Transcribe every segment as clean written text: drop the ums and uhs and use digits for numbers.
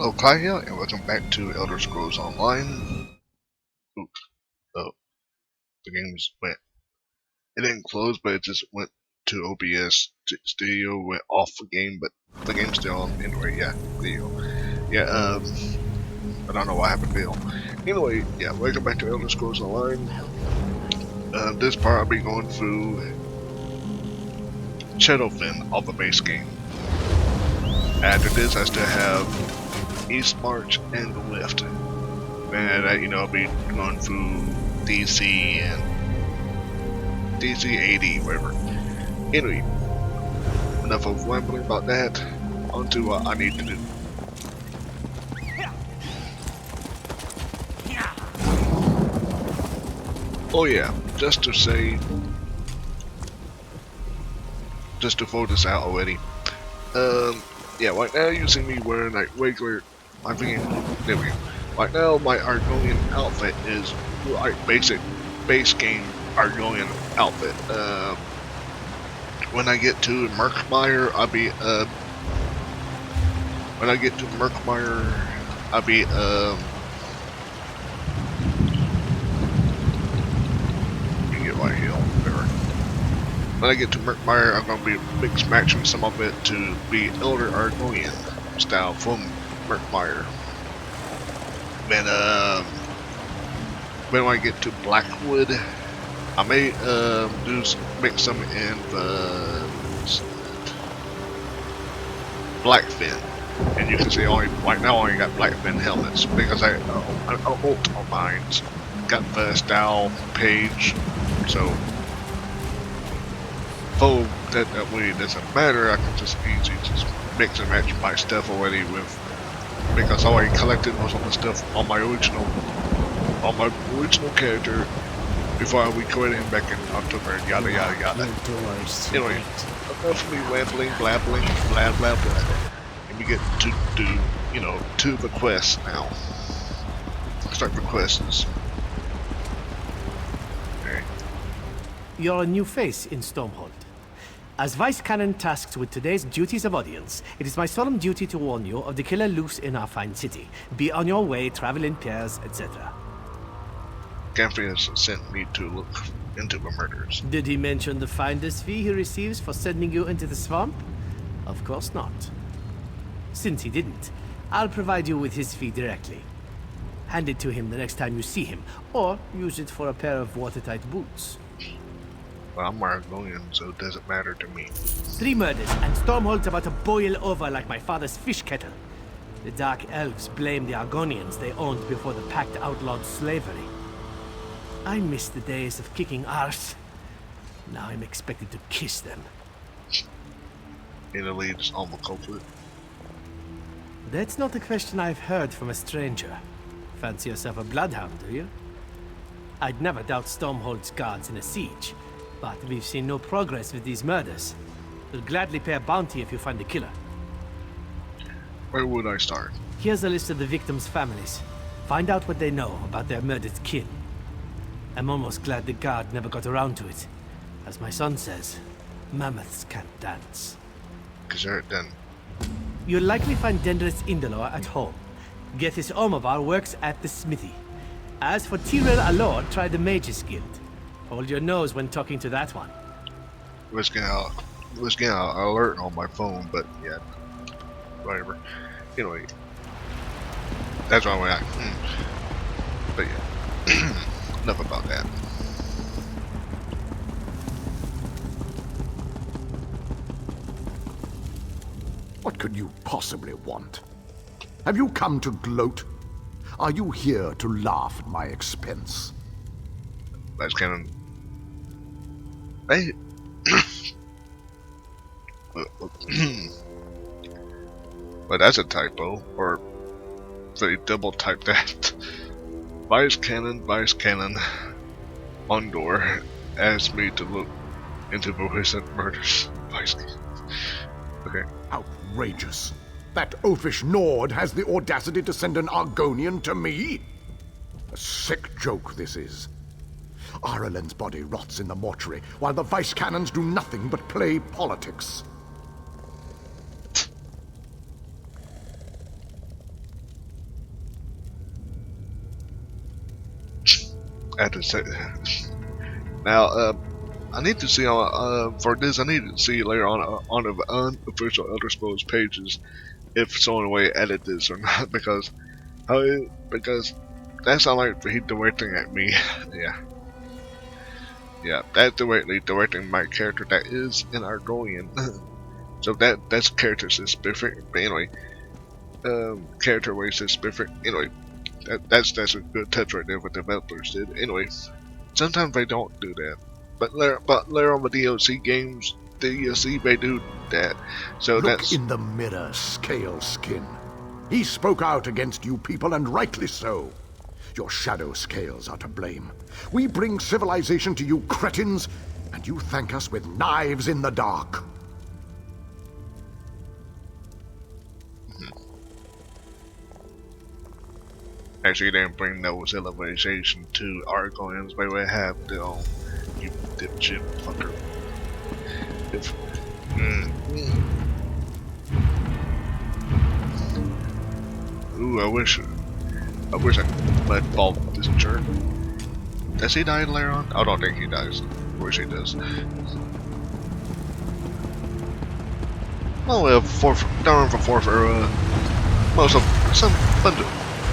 Hello, Kaya, and welcome back to Elder Scrolls Online. Oops. Oh, the game's went. It didn't close, but it just went to OBS Studio, went off the game, but the game's still on anyway. Yeah, video. Yeah, I don't know what happened to Bill. Anyway, yeah, welcome back to Elder Scrolls Online. This part I'll be going through Shadowfen of the base game. After this, I still have East March and the Lift. And I'll be going through DC and DC 80, whatever. Anyway, enough of rambling about that. On to what I need to do. Oh yeah, just to throw this out already. Yeah, right now you see me wearing like regular, there we go. Right now my Argonian outfit is like basic base game Argonian outfit. When I get to Murkmire, I'll be right here, whatever. When I get to Murkmire, I'm gonna be mix matching some of it to be Elder Argonian style from Murkmire. Then when I get to Blackwood, I may mix some in the Blackfin, and you can see right now I only got Blackfin helmets because I ult on mine. Got the style page, so though that way it doesn't matter, I can just easily just mix and match my stuff already with, because I already collected most of the stuff on my original character before I recorded him back in October and yada yada yada. Anyway, enough of me rambling, blabbling, blah blah blah. And we get to do, to the quests now. Start the quests. Okay. You're a new face in Stormhold. As Vice Canon tasked with today's duties of audience, it is my solemn duty to warn you of the killer loose in our fine city. Be on your way, travel in pairs, etc. Gamphy has sent me to look into the murders. Did he mention the finder's fee he receives for sending you into the swamp? Of course not. Since he didn't, I'll provide you with his fee directly. Hand it to him the next time you see him, or use it for a pair of watertight boots. Well, I'm Argonian, so it doesn't matter to me. 3 murders, and Stormhold's about to boil over like my father's fish kettle. The Dark Elves blame the Argonians they owned before the Pact outlawed slavery. I miss the days of kicking arse. Now I'm expected to kiss them. In the leads on the culprit. That's not a question I've heard from a stranger. Fancy yourself a bloodhound, do you? I'd never doubt Stormhold's guards in a siege, but we've seen no progress with these murders. We'll gladly pay a bounty if you find the killer. Where would I start? Here's a list of the victims' families. Find out what they know about their murdered kin. I'm almost glad the guard never got around to it. As my son says, mammoths can't dance. Gesert then. You'll likely find Dendris Indolor at home. Gethys Omovar works at the smithy. As for Tyrell Alor, try the Mage's Guild. Hold your nose when talking to that one. Was getting an alert on my phone, but yeah, whatever. Anyway, that's why I But yeah, enough about that. What could you possibly want? Have you come to gloat? Are you here to laugh at my expense? That's kind of... Hey. Well, that's a typo, or they double type that. Vice Canon, Ondor asked me to look into the recent murders. Vice Canon. Okay. Outrageous. That oafish Nord has the audacity to send an Argonian to me? A sick joke, this is. Aralen's body rots in the mortuary, while the Vice Canons do nothing but play politics. At the now, I need to see for this. I need to see later on the unofficial Elder Scrolls pages if someone way edit this or not because because that sounds like he directing at me. yeah, that's directing my character that is an Argonian. So that's character specific. But anyway, character way specific. Anyway, that's a good touch right there what developers did. Anyway, sometimes they don't do that, but later on the DLC games, DLC they do that. So Look that's in the mirror, Scale Skin. He spoke out against you people, and rightly so. Your shadow scales are to blame. We bring civilization to you cretins, and you thank us with knives in the dark. actually didn't bring no civilization to Argonians, but we have their own. You dipshit fucker. If, Ooh, I wish I mudballed this jerk. Does he die later on? I don't think he dies. I wish he does. Oh, we have down for fourth era. Most of some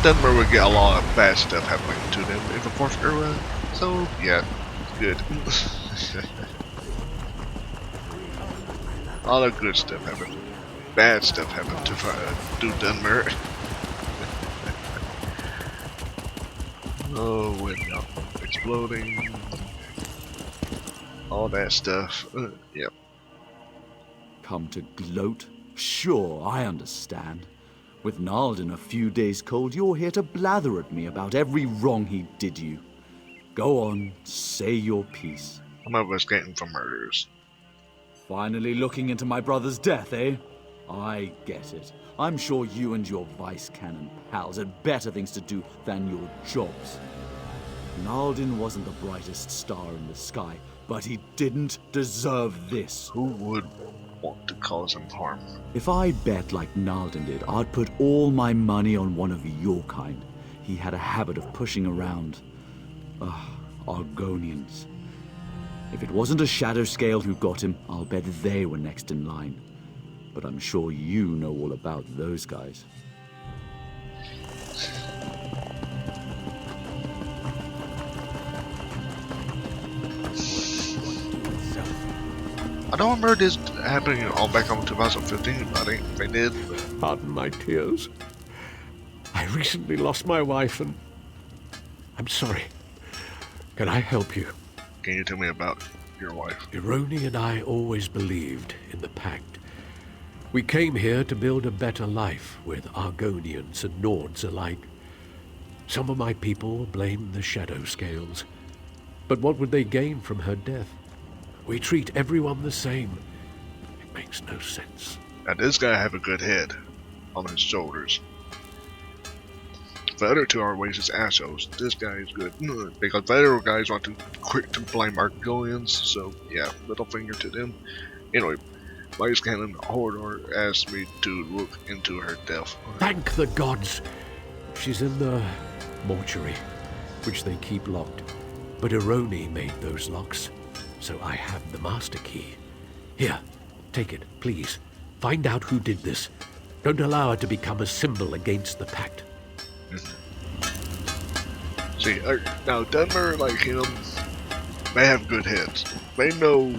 Denver would get a lot of bad stuff happening to them in the fourth era. So yeah, good. A lot of good stuff happened. Bad stuff happened to Denver. Oh, window exploding. All that stuff. Yep. Come to gloat? Sure, I understand. With Naldin a few days cold, you're here to blather at me about every wrong he did you. Go on, say your piece. Some of us getting for murders. Finally looking into my brother's death, eh? I get it. I'm sure you and your vice cannon pals had better things to do than your jobs. Naldin wasn't the brightest star in the sky, but he didn't deserve this. Who would want to cause him harm? If I bet like Naldin did, I'd put all my money on one of your kind. He had a habit of pushing around Argonians. If it wasn't a shadow scale who got him, I'll bet they were next in line. But I'm sure you know all about those guys. I don't remember this happening all back on 2015, but I think they did. Pardon my tears. I recently lost my wife and I'm sorry. Can I help you? Can you tell me about your wife? Ironi and I always believed in the Pact. We came here to build a better life with Argonians and Nords alike. Some of my people blame the Shadow Scales. But what would they gain from her death? We treat everyone the same. It makes no sense. Now this guy have a good head on his shoulders. The other two are racist assholes. This guy is good. Because the other guys want to quick to blame Argonians, so yeah, little finger to them. Anyway, Vice Cannon Hodor asked me to look into her death. Thank the gods! She's in the mortuary, which they keep locked. But Ironi made those locks, so I have the master key. Here, take it, please. Find out who did this. Don't allow it to become a symbol against the Pact. See, now Denver, like him, they have good heads. They know.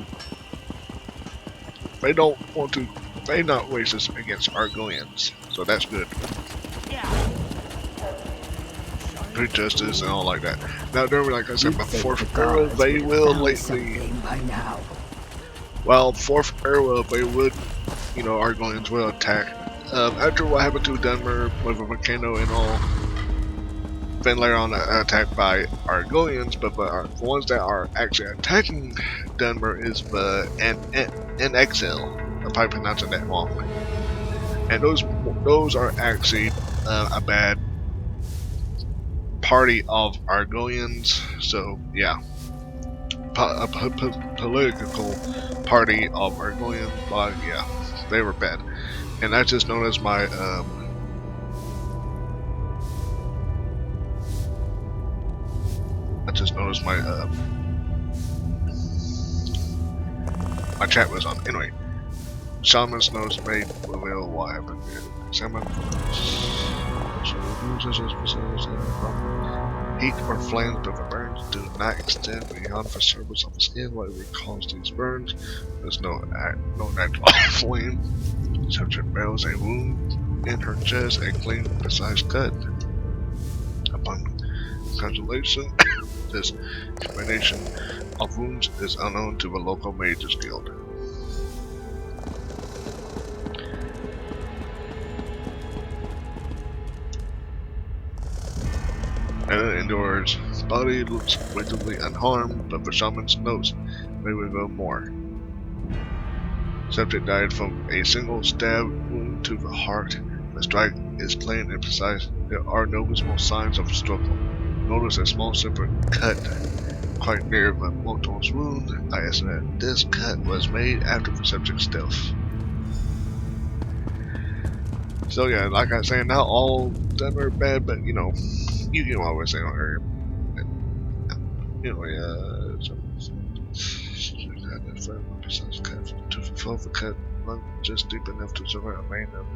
They don't want to. They're not racist against Argonians, so that's good. Good justice and all like that. Now, Denver, like I said, before era, they will lately. Well, fourth era, they would, Argonians will attack. After what happened to Denver with a volcano and all. Then later on attacked by Argonians, but the ones that are actually attacking Denver is the NXL, if I'm pronouncing that wrong. And those are actually a bad party of Argonians, so yeah. A political party of Argonians, but yeah, they were bad. And that's just known as my just noticed my my chat was on. Anyway, Shaman's Nose made reveal what happened here. Examine heat or flames of the burns do not extend beyond the surface of the skin. Whatever caused these burns, there's no natural flame. Subject bears a wound in her chest, a clean, precise cut. Upon consolation, this combination of wounds is unknown to the local Mages Guild. And indoors, body looks relatively unharmed, but the shaman's notes may reveal more. Subject died from a single stab wound to the heart. The strike is plain and precise. There are no visible signs of struggle. Notice a small separate cut quite near the mortal's wound. I estimate this cut was made after the subject's death. So yeah, like I was saying, not all done are bad, but you know what we're saying earlier. Anyway, to fulfill the cut, not just deep enough to survive a main of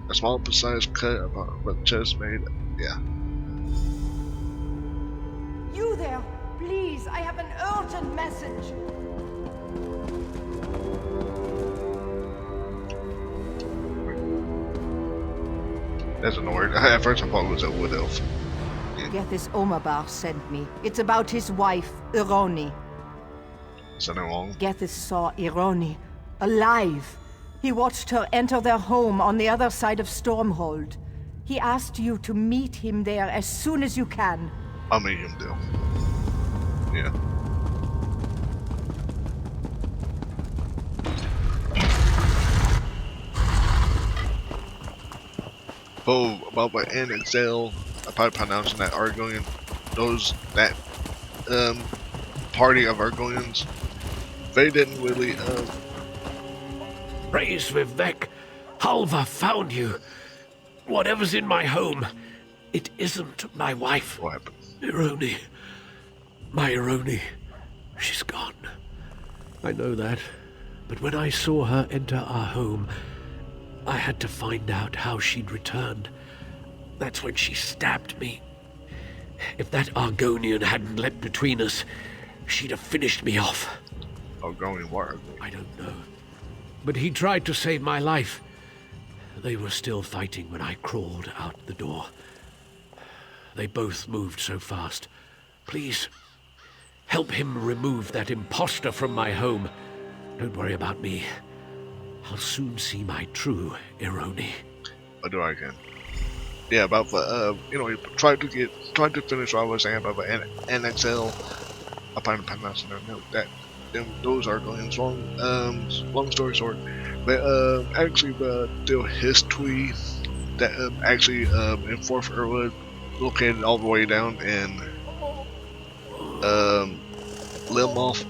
a small precise cut about what chest made. Yeah. You there, please, I have an urgent message. That's an word. At first I thought it was a wood elf. Get this Omabar sent me. It's about his wife, Ironi. Something wrong? Gethys saw Ironi, alive. He watched her enter their home on the other side of Stormhold. He asked you to meet him there as soon as you can. I'll meet him there. Yeah. Oh, about my N and Zale, I'm probably pronouncing that Argonian, that party of Argonians, they didn't really Praise Vivek! Halva found you! Whatever's in my home, it isn't my wife. What happened? Ironi. My Ironi. She's gone. I know that. But when I saw her enter our home, I had to find out how she'd returned. That's when she stabbed me. If that Argonian hadn't leapt between us, she'd have finished me off. Argonian what? I don't know. But he tried to save my life. They were still fighting when I crawled out the door. They both moved so fast. Please, help him remove that imposter from my home. Don't worry about me. I'll soon see my true Ironi. I'll do what I can. Yeah, about the, tried to finish what I was saying about the NXL. I find the pronouncing their note that those Argonians, long story short, they actually do history that actually in 4th Erwood, located all the way down in Lilmoth,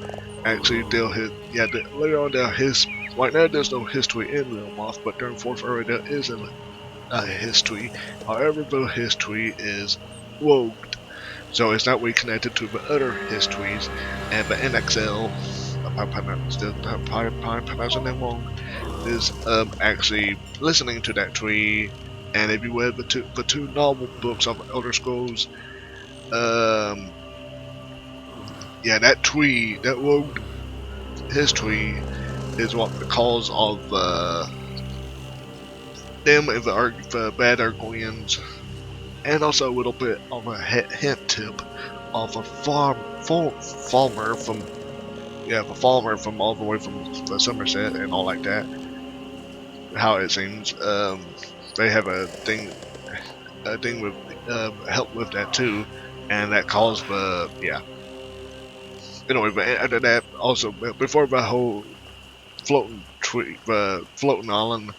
actually deal his later on down his right now there's no history in Lilmoth, but during 4th Erwood there is a history. However, the history is woke. So it's not really connected to the other histories, and the NXL, I'm pronouncing them wrong, is actually listening to that tree. And if you read the two novel books of Elder Scrolls, yeah, that tree, that road history, is what the cause of them and the bad Argonians. And also a little bit of a hint tip of a farmer from all the way from the Somerset and all like that. How it seems, they have a thing with help with that too, and that caused the Anyway, but after that, also before the whole floating tree, floating island.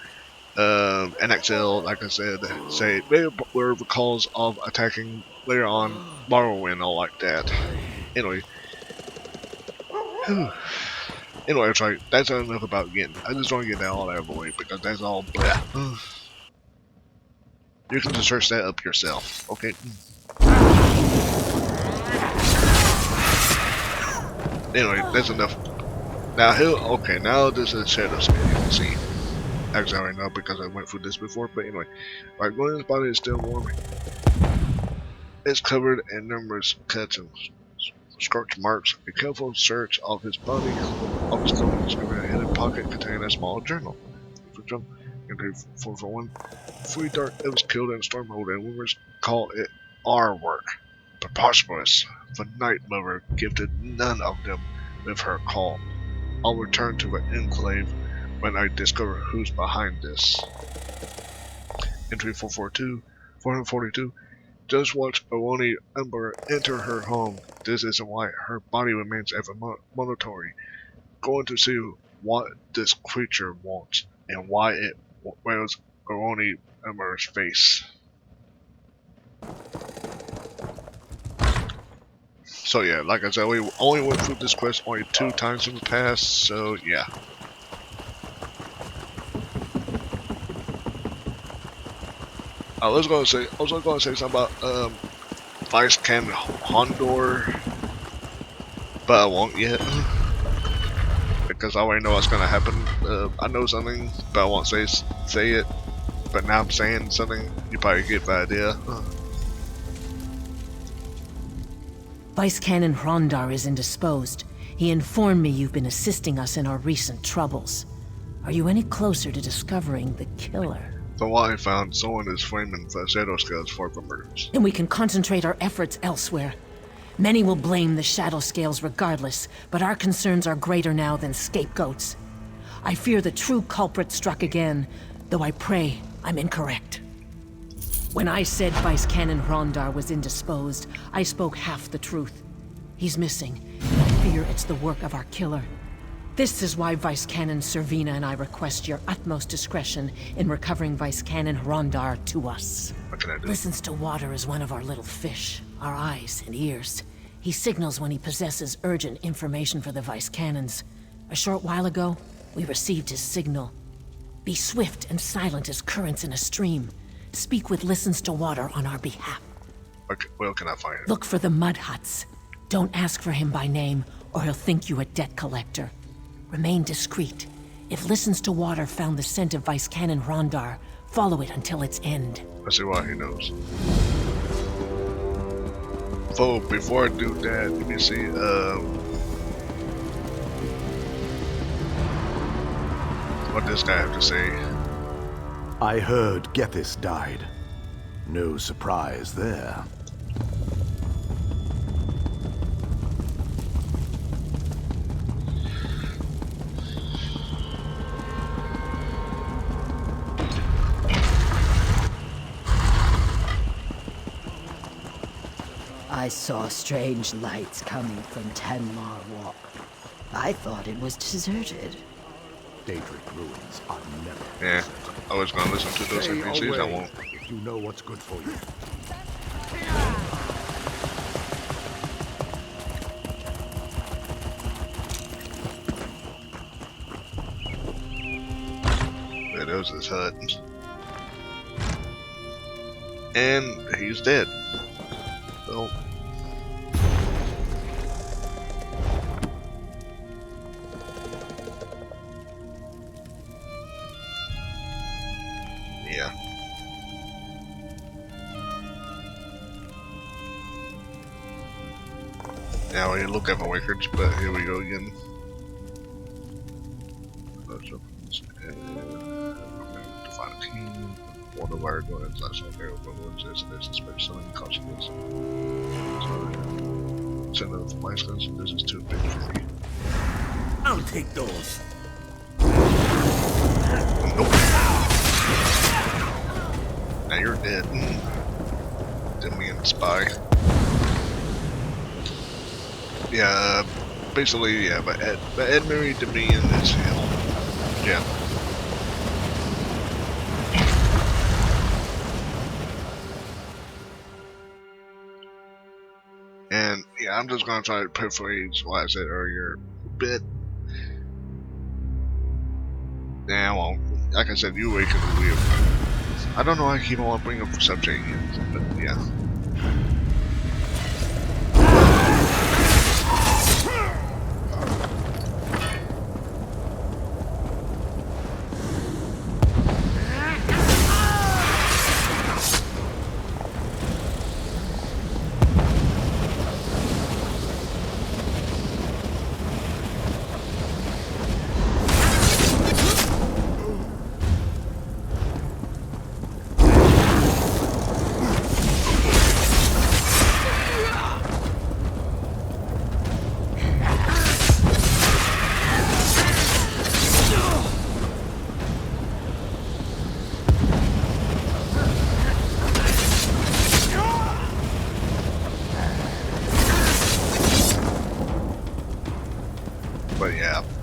NXL, like I said, say they were the cause of attacking later on Morrowind and all like that. Anyway, anyway, it's like that's enough about getting. I just want to get that all out of the way because that's all blah. You can just search that up yourself, okay? Anyway, that's enough. Now okay, now this is Shadowfen, you can see. Actually, I already know because I went through this before, but anyway. Guardian's body is still warm. It's covered in numerous cuts and scorch marks. A careful search of his body, of his clothing, discovered a hidden pocket containing a small journal. For jump, entry 441. Free Dark Elves killed in Stormhold, and rumors call it our work. Preposterous. The Night Mother gifted none of them with her call. I'll return to the Enclave when I discover who's behind this. Entry 442. Just watch Aroni Ember enter her home. This isn't why her body remains ever monotony. Going to see what this creature wants and why it wears Aroni Ember's face. So yeah, like I said, we only went through this quest only 2 times in the past, so yeah. I was gonna say something about Vice Cannon Hondor, but I won't yet because I already know what's gonna happen. I know something, but I won't say it. But now I'm saying something, you probably get the idea. Vice Canon Hrondar is indisposed. He informed me you've been assisting us in our recent troubles. Are you any closer to discovering the killer? From what I found, someone is framing the Shadow Scales for the murders. Then we can concentrate our efforts elsewhere. Many will blame the Shadow Scales regardless, but our concerns are greater now than scapegoats. I fear the true culprit struck again, though I pray I'm incorrect. When I said Vice Canon Hrondar was indisposed, I spoke half the truth. He's missing, and I fear it's the work of our killer. This is why Vice Canon Servina and I request your utmost discretion in recovering Vice Canon Hrondar to us. What can I do? Listens to water is one of our little fish, our eyes and ears. He signals when he possesses urgent information for the Vice Canons. A short while ago, we received his signal. Be swift and silent as currents in a stream. Speak with Listens to Water on our behalf. Okay, where can I find him? Look for the mud huts. Don't ask for him by name, or he'll think you a debt collector. Remain discreet. If Listens to Water found the scent of Vice Canon Hrondar, follow it until its end. Let's see why he knows. So, before I do that, let me see, what does this guy have to say? I heard Gethys died. No surprise there. I saw strange lights coming from Tenmar Walk. I thought it was deserted. Daedric ruins are never. Yeah, I was gonna listen to those NPCs, I won't. If you know what's good for you. Yeah, that was his hut. And he's dead. So. Yeah. Now we look at my records, but here we go again. Define a team. Water wire going into last one there. There's a special something consciousness. Send out the license. This is too big for me. I'll take those. Nope. Now you're dead. Demian spy. Yeah, basically, yeah, but Edmary Demian is him. Yeah. And yeah, I'm just gonna try to paraphrase what I said earlier a bit. Yeah, well, like I said, you awakened the wheel. I don't know why I keep on bringing up the subject again, but yeah.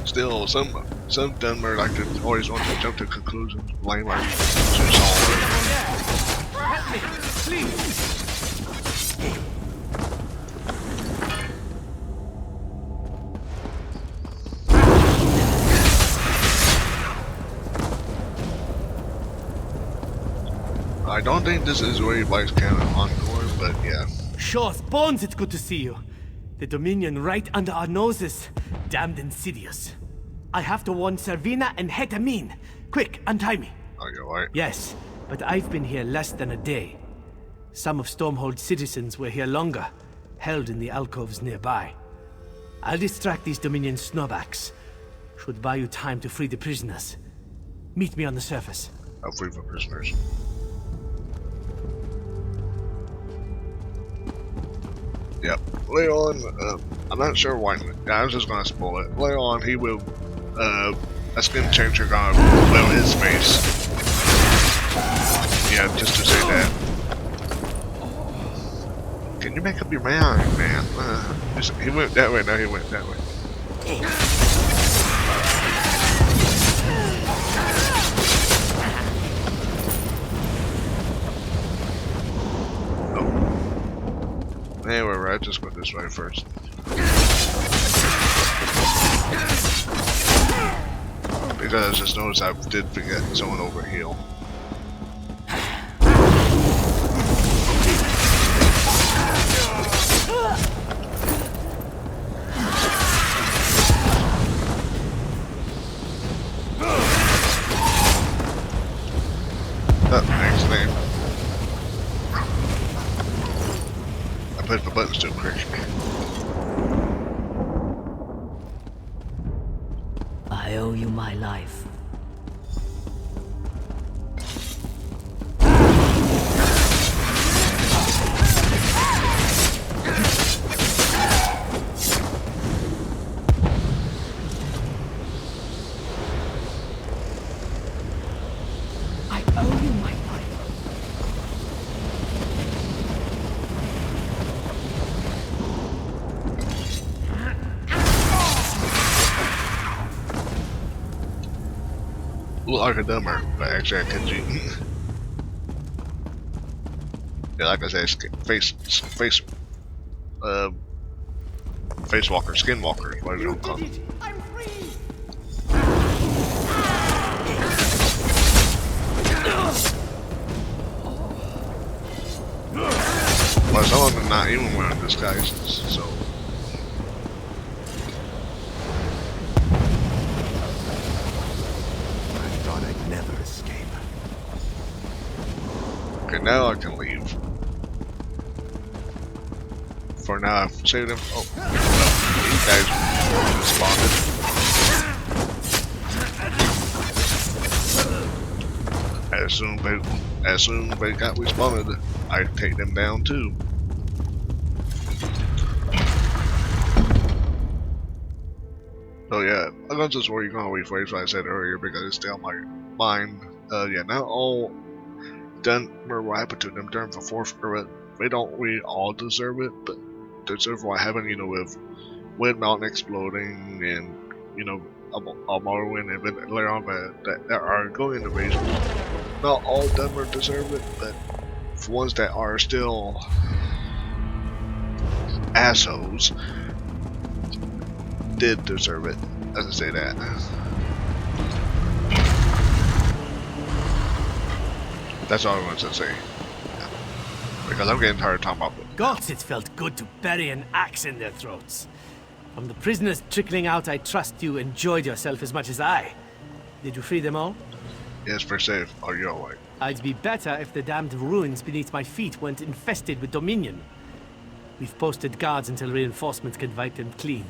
Still, some Dunmer like to always want to jump to conclusions, blame our solve. Help me, please! I don't think this is where you vice cannon encore, but yeah. Sure, Bones, it's good to see you. The Dominion right under our noses. Damned insidious. I have to warn Servina and Hetamin. Quick, untie me. Are you alright? Yes, but I've been here less than a day. Some of Stormhold's citizens were here longer, held in the alcoves nearby. I'll distract these Dominion snowbacks. Should buy you time to free the prisoners. Meet me on the surface. I'll free for prisoners. Yep. Leon, I'm not sure why. I was just gonna spoil it. Leon, he will, a skin changer gonna blow his face. Yeah, just to say that. Can you make up your mind, man? He went that way, now he went that way. Anyway, right, just go this way first. Because I just noticed I did forget someone over here. Thanks, name. I put the buttons too quick. I owe you my life. I owe you my life. Look like a dumber, but actually I can cheat. Yeah, like I said, face walker, skin walker, whatever you call it. I'm free! Well, some of them not even wearing disguises, so. I'd never escape. Okay, now I can leave. For now, I've saved him. Oh, no, these guys respawned. As soon as they got respawned, I take them down too. So yeah, I'm gonna just where you're gonna rephrase what I said earlier because it's still on my mind. Yeah, not all done what happened to them during the fourth era. They don't really all deserve it, but deserve what happened, you know, with Wind Mountain exploding and, you know, Morrowind and then later on that are going invasion. Not all Dunmer deserve it, but for ones that are still assholes did deserve it. As I say that. That's all I wanted to say. Yeah. Because I'm getting tired of talking about it. Gods, it felt good to bury an axe in their throats. From the prisoners trickling out, I trust you enjoyed yourself as much as I. Did you free them all? Yes, for safe. Are you alright? I'd be better if the damned ruins beneath my feet weren't infested with Dominion. We've posted guards until reinforcements can wipe them clean.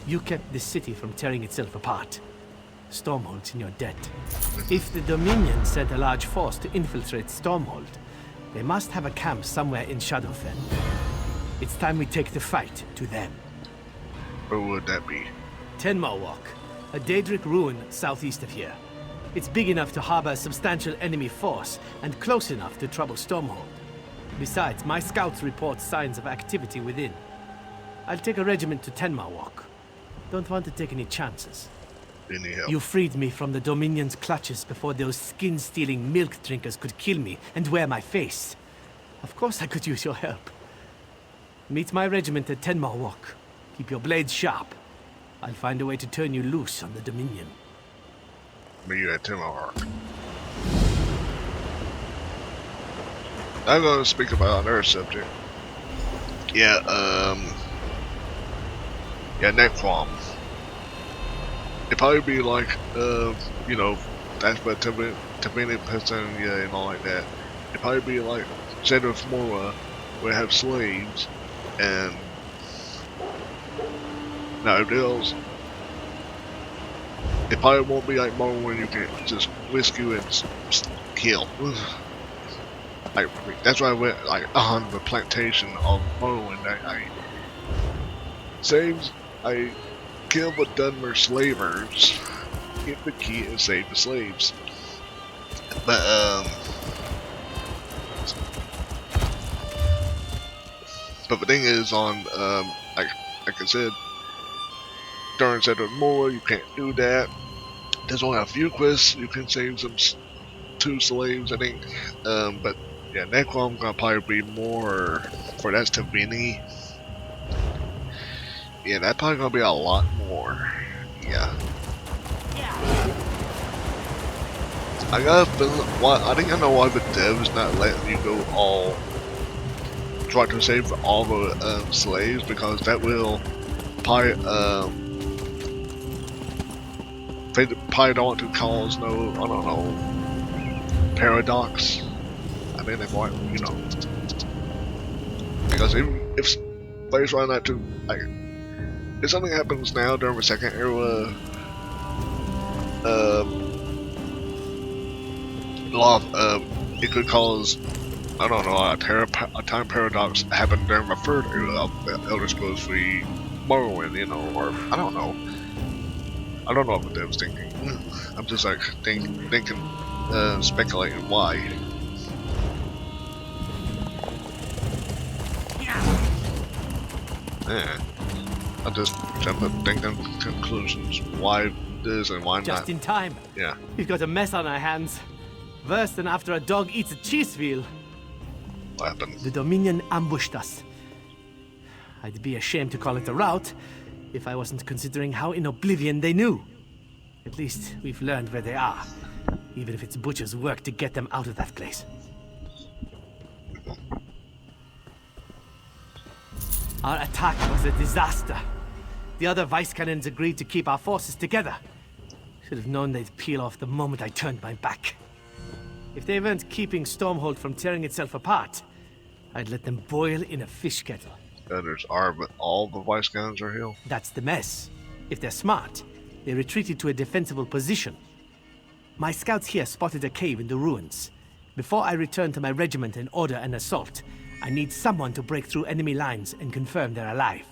You kept this city from tearing itself apart. Stormhold's in your debt. If the Dominion sent a large force to infiltrate Stormhold, they must have a camp somewhere in Shadowfen. It's time we take the fight to them. Where would that be? Tenma Walk, a Daedric ruin southeast of here. It's big enough to harbor a substantial enemy force, and close enough to trouble Stormhold. Besides, my scouts report signs of activity within. I'll take a regiment to Tenma Walk. Don't want to take any chances. Any help? You freed me from the Dominion's clutches before those skin-stealing milk drinkers could kill me and wear my face. Of course I could use your help. Meet my regiment at Tenmar Walk. Keep your blades sharp. I'll find a way to turn you loose on the Dominion. Me at Timahawk. I'm going to speak about another subject. Yeah, Necrom. It'd probably be like, you know, that's what Tabini person, yeah, and all like that. It'd probably be like Shadowfen, where have slaves, and no deals. It probably won't be like Morrowind you can just rescue and kill. Like, that's why I went like on the plantation of Morrowind. I killed the Dunmer slavers, get the key and save the slaves. But the thing is on like I said, during Shadowfen, you can't do that. There's only a few quests you can save some 2 slaves, I think. But yeah, Necrom gonna probably be more for that Tabini. Yeah, that's probably gonna be a lot more. Yeah. I got a feeling. I think I know why the devs not letting you go all try to save all the slaves, because that will probably they probably don't want to cause no, I don't know, paradox. I mean, they might, you know, because if slaves run out to, like, if something happens now during the second era, it could cause, I don't know, a time paradox happen during the third era of the Elder Scrolls 3 Morrowind, you know, or I don't know. I don't know what the devs thinking. I'm just like thinking, speculating why. Yeah. I'm just jumping, thinking conclusions. Why this and why not? Just in time. Yeah. We've got a mess on our hands. Worse than after a dog eats a cheese wheel. What happened? The Dominion ambushed us. I'd be ashamed to call it a rout if I wasn't considering how in oblivion they knew. At least we've learned where they are, even if it's Butcher's work to get them out of that place. Our attack was a disaster. The other vice cannons agreed to keep our forces together. Should have known they'd peel off the moment I turned my back. If they weren't keeping Stormhold from tearing itself apart, I'd let them boil in a fish kettle. Others are, but all the vice guns are healed. That's the mess. If they're smart, they retreated to a defensible position. My scouts here spotted a cave in the ruins. Before I return to my regiment and order an assault, I need someone to break through enemy lines and confirm they're alive.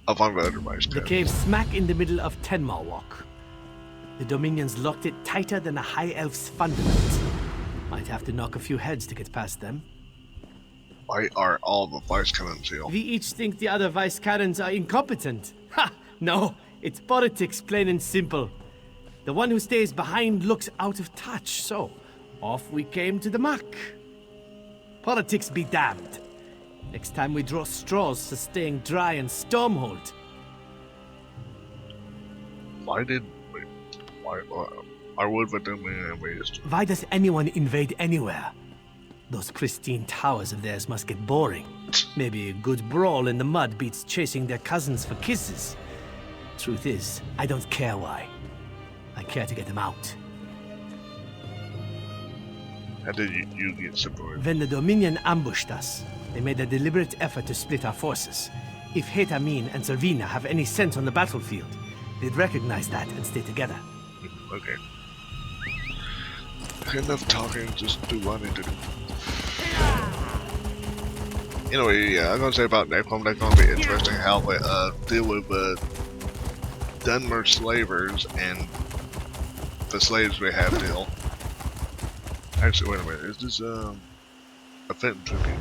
I'll find the other vice guns. The cave's smack in the middle of Tenmar Walk. The Dominions locked it tighter than a High Elf's fundament. Might have to knock a few heads to get past them. Why are all the vice cannons healed? We each think the other vice cannons are incompetent. Ha! No, it's politics, plain and simple. The one who stays behind looks out of touch, so off we came to the muck. Politics be damned. Next time we draw straws for staying dry and Stormhold. Why would the Dominion waste? Why does anyone invade anywhere? Those pristine towers of theirs must get boring. Maybe a good brawl in the mud beats chasing their cousins for kisses. Truth is, I don't care why. I care to get them out. How did you get separated? When the Dominion ambushed us, they made a deliberate effort to split our forces. If Hetamin and Servina have any sense on the battlefield, they'd recognize that and stay together. Okay. Enough talking, just do what I need to do. Anyway, yeah, I'm gonna say about Necrom, that's gonna be interesting how they deal with Dunmer slavers and the slaves we have deal. Actually, wait a minute, is this a Fenton tribute?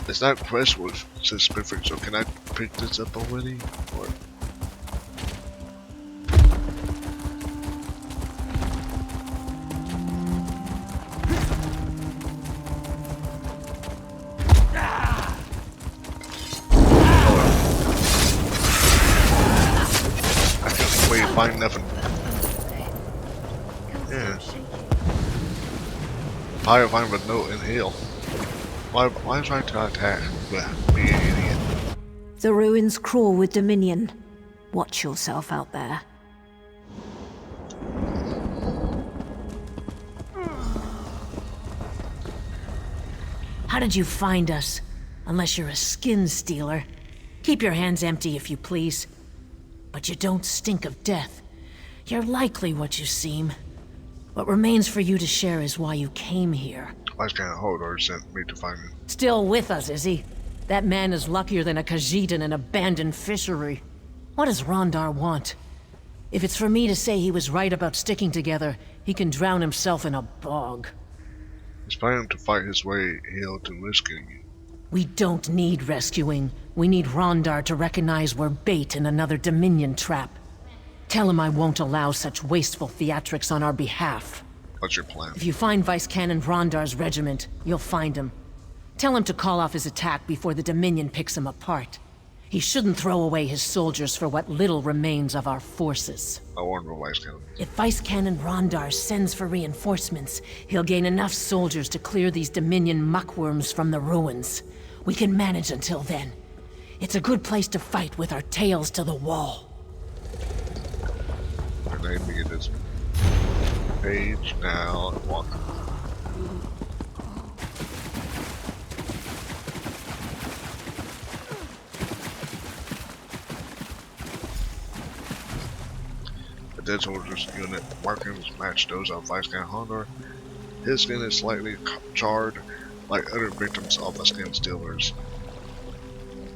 It's not quest with specific, so can I pick this up already? Or find nothing. Yeah. Probably find a note in hell. Why try to attack? Be an idiot. The ruins crawl with Dominion. Watch yourself out there. How did you find us? Unless you're a skin stealer. Keep your hands empty, if you please. But you don't stink of death. You're likely what you seem. What remains for you to share is why you came here. Vice Cannon Hodor sent me to find me. Still with us, is he? That man is luckier than a Khajiit in an abandoned fishery. What does Rondar want? If it's for me to say he was right about sticking together, he can drown himself in a bog. He's planning to fight his way here to rescue you. We don't need rescuing. We need Rondar to recognize we're bait in another Dominion trap. Tell him I won't allow such wasteful theatrics on our behalf. What's your plan? If you find Vice Cannon Rondar's regiment, you'll find him. Tell him to call off his attack before the Dominion picks him apart. He shouldn't throw away his soldiers for what little remains of our forces. I warned the Vice Cannon. If Vice Cannon Rondar sends for reinforcements, he'll gain enough soldiers to clear these Dominion muckworms from the ruins. We can manage until then. It's a good place to fight with our tails to the wall. And I need to get this page now and walk. The dead soldier's unit markings match those of Vice Cannon Hodor. His skin is slightly charred, like other victims of the skin stealers.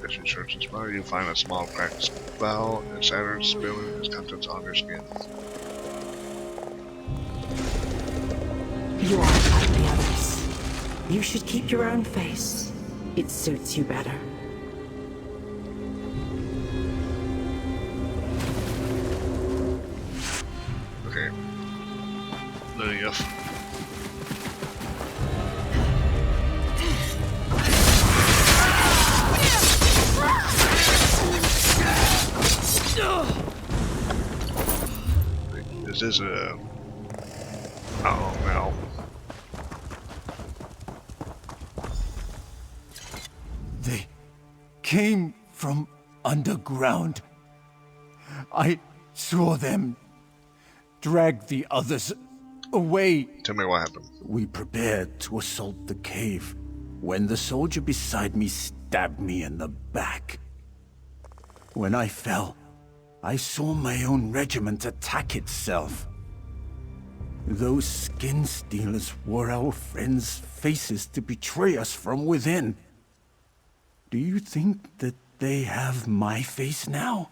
As you search his body, you find a small cracked spout and shattered, spilling its contents on your skin. You aren't like the others. You should keep your own face. It suits you better. Okay. Lydia. Is this a... Oh no. They came from underground. I saw them drag the others away. Tell me what happened. We prepared to assault the cave when the soldier beside me stabbed me in the back. When I fell, I saw my own regiment attack itself. Those skin stealers wore our friends' faces to betray us from within. Do you think that they have my face now?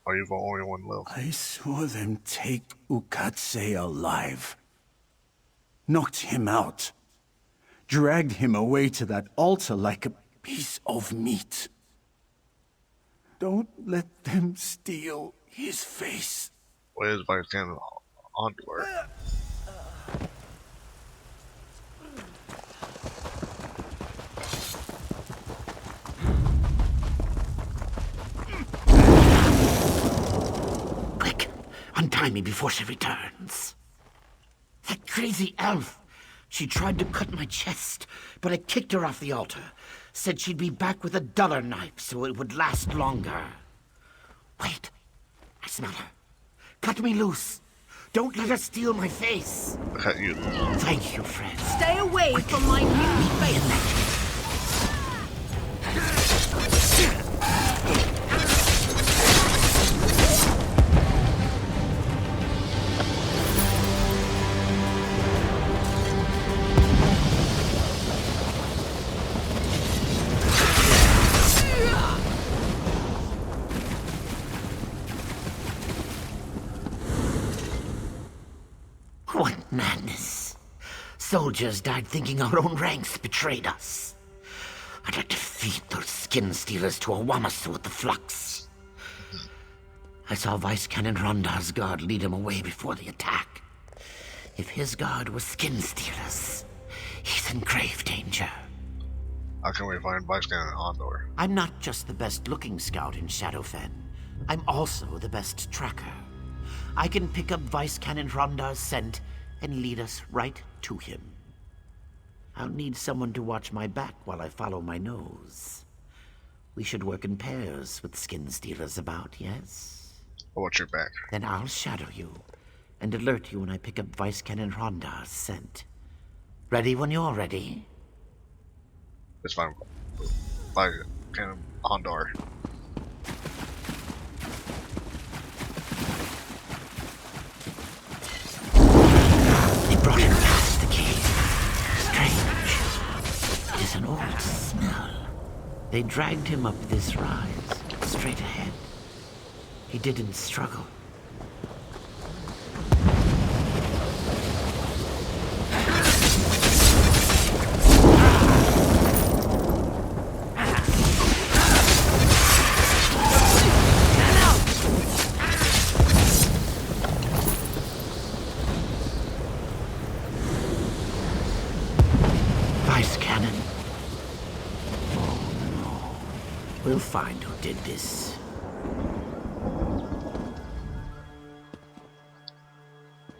Are you the only one left? I saw them take Ukatse alive. Knocked him out. Dragged him away to that altar like a piece of meat. Don't let them steal his face. Where's Vice Cannon Hodor? Quick, untie me before she returns. That crazy elf. She tried to cut my chest, but I kicked her off the altar. Said she'd be back with a duller knife so it would last longer. Wait, I smell her. Cut me loose. Don't let her steal my face. Cut you. Thank you, friend. Stay away from my new face. What madness. Soldiers died thinking our own ranks betrayed us. I'd like to feed those skin stealers to a Wamasu with the flux. I saw Vice Cannon Rondar's guard lead him away before the attack. If his guard was skin stealers, he's in grave danger. How can we find Vice Cannon Hodor? I'm not just the best-looking scout in Shadowfen. I'm also the best tracker. I can pick up Vice Canon Rondar's scent and lead us right to him. I'll need someone to watch my back while I follow my nose. We should work in pairs with skin stealers about, yes? I'll watch your back. Then I'll shadow you and alert you when I pick up Vice Canon Rondar's scent. Ready when you're ready? It's fine. By Canon Hondar. They brought him past the cave. Strange. It is an old smell. They dragged him up this rise, straight ahead. He didn't struggle. Vice Cannon. Oh no. We'll find who did this.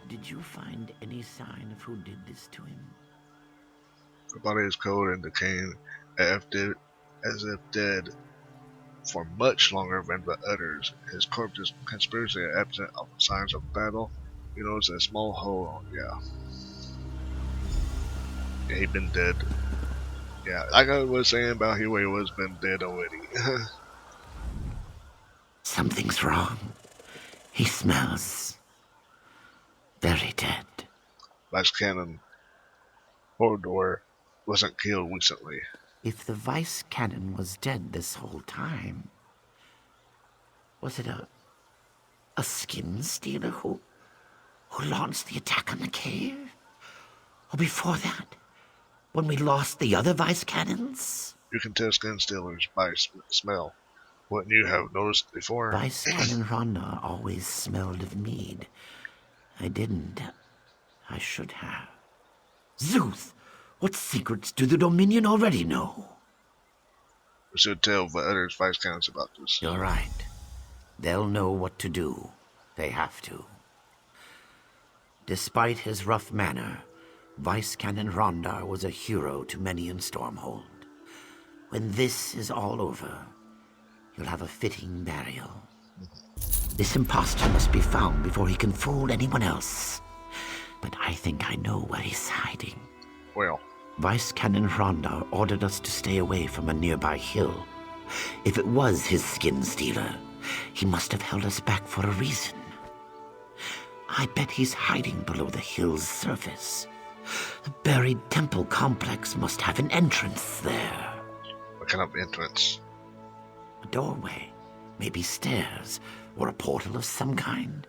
Did you find any sign of who did this to him? The body is cold and decaying, as if dead for much longer than the others. His corpse is conspiracy absent of signs of battle. You notice a small hole. Yeah, he'd been dead. Yeah, like I was saying about he was been dead already. Something's wrong. He smells very dead. Vice Canon Hondar wasn't killed recently. If the Vice Cannon was dead this whole time, was it a skin stealer who launched the attack on the cave? Or before that, when we lost the other Vice Cannons? You can tell skin stealers by smell. Wouldn't you have noticed before? Vice Cannon Rondar always smelled of mead. I didn't. I should have. Zeus! What secrets do the Dominion already know? We should tell the others Vice Cannons about this. You're right. They'll know what to do. They have to. Despite his rough manner, Vice Canon Rondar was a hero to many in Stormhold. When this is all over, he'll have a fitting burial. This impostor must be found before he can fool anyone else. But I think I know where he's hiding. Well, Vice Canon Rondar ordered us to stay away from a nearby hill. If it was his skin stealer, he must have held us back for a reason. I bet he's hiding below the hill's surface. The buried temple complex must have an entrance there. what kind of entrance? A doorway, maybe stairs, or a portal of some kind.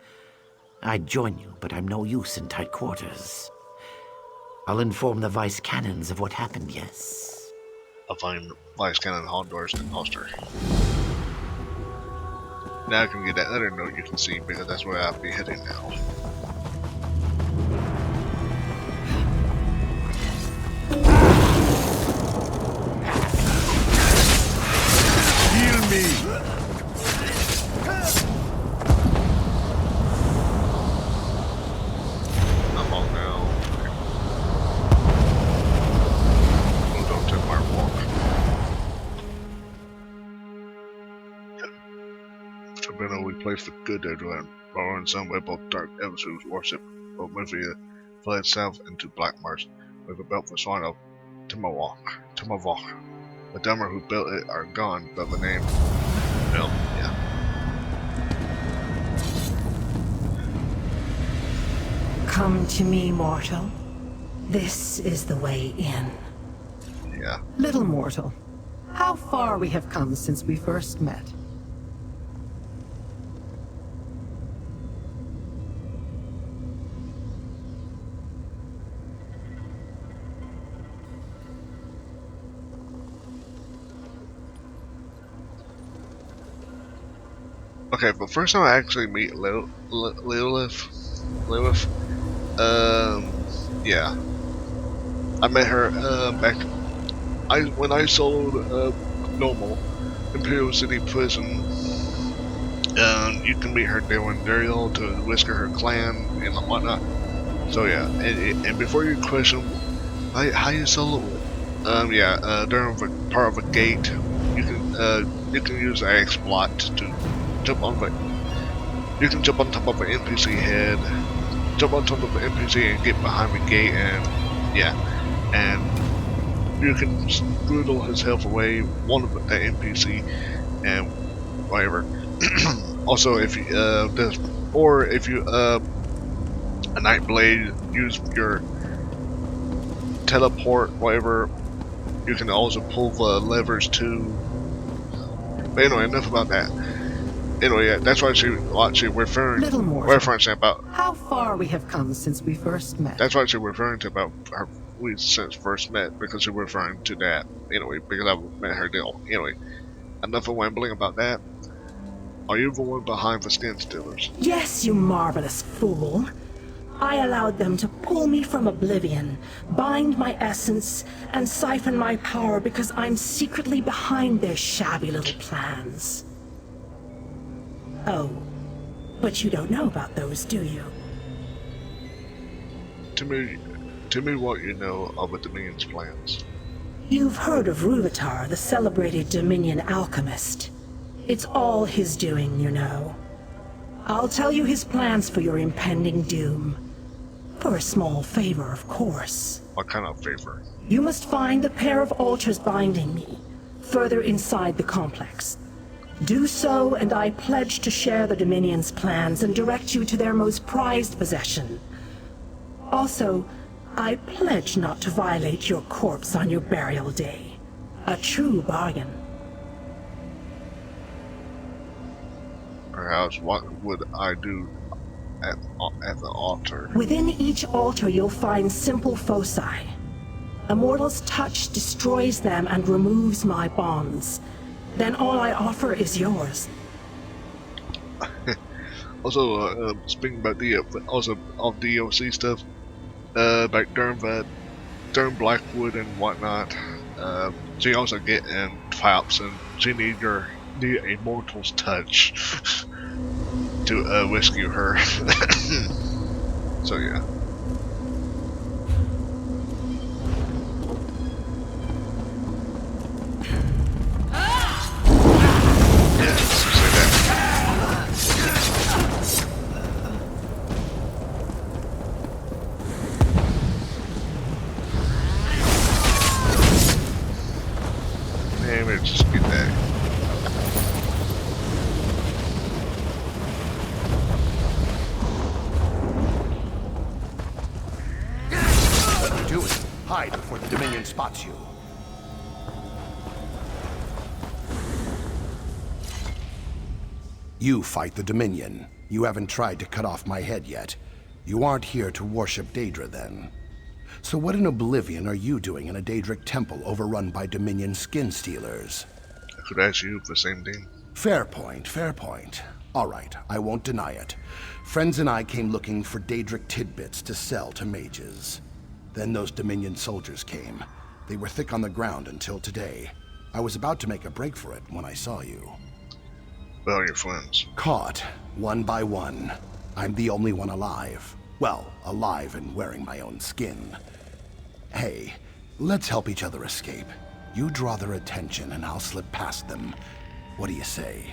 I'd join you, but I'm no use in tight quarters. I'll inform the Vice Cannons of what happened, yes? I'll find Vice Canon Hondar's imposter. Now I can get that other note you can see, because that's where I'll be heading now. Heal me! I'm on now. Moved on to my walk. Sabrina, we placed for good there, Joanne. Borrowing some way both dark elves whose worship of Murkmire fled south into Black Marsh with a belt for shrine of Timavok. The dumber who built it are gone, but the name, well, yeah. Come to me, mortal. This is the way in. Yeah. Little mortal, how far we have come since we first met. Okay, but first time I actually meet Lilith. Yeah. I met her back when I sold normal Imperial City Prison You can meet her there in Duriel to whisker her clan and whatnot. So yeah, and before you question how you solo, during part of a gate, you can use the exploit to jump on the. You can jump on top of an NPC head, jump on top of an NPC and get behind the gate, and yeah, and you can strudel his health away, one of that NPC, and whatever. Also, if you if you a Nightblade, use your teleport, whatever. You can also pull the levers too. But anyway, enough about that. Anyway, yeah, that's why she referring. Little more. Referencing about How far we have come since we first met. That's why she's referring to about her we since first met, because she's referring to that. Anyway, because I met her deal. Anyway, enough of rambling about that. Are you the one behind the skin stealers? Yes, you marvelous fool. I allowed them to pull me from oblivion, bind my essence, and siphon my power because I'm secretly behind their shabby little plans. Oh, but you don't know about those, do you? To me, what you know of the Dominion's plans. You've heard of Ruvatar, the celebrated Dominion alchemist. It's all his doing, you know. I'll tell you his plans for your impending doom. For a small favor, of course. What kind of favor? You must find the pair of altars binding me, further inside the complex. Do so, and I pledge to share the Dominion's plans and direct you to their most prized possession. Also, I pledge not to violate your corpse on your burial day. A true bargain. Perhaps what would I do at the altar? Within each altar you'll find simple foci. A mortal's touch destroys them and removes my bonds. Then all I offer is yours. Also, speaking about of DLC stuff, back during Blackwood and whatnot, she also get in traps, and she need a mortal's touch to rescue her. So yeah. Just get that. What are you doing? Hide before the Dominion spots you. You fight the Dominion. You haven't tried to cut off my head yet. You aren't here to worship Daedra, then. So what in Oblivion are you doing in a Daedric temple overrun by Dominion skin stealers? I could ask you the same thing. Fair point, fair point. All right, I won't deny it. Friends and I came looking for Daedric tidbits to sell to mages. Then those Dominion soldiers came. They were thick on the ground until today. I was about to make a break for it when I saw you. Well, your friends. Caught, one by one. I'm the only one alive. Well, alive and wearing my own skin. Hey, let's help each other escape. You draw their attention and I'll slip past them. What do you say?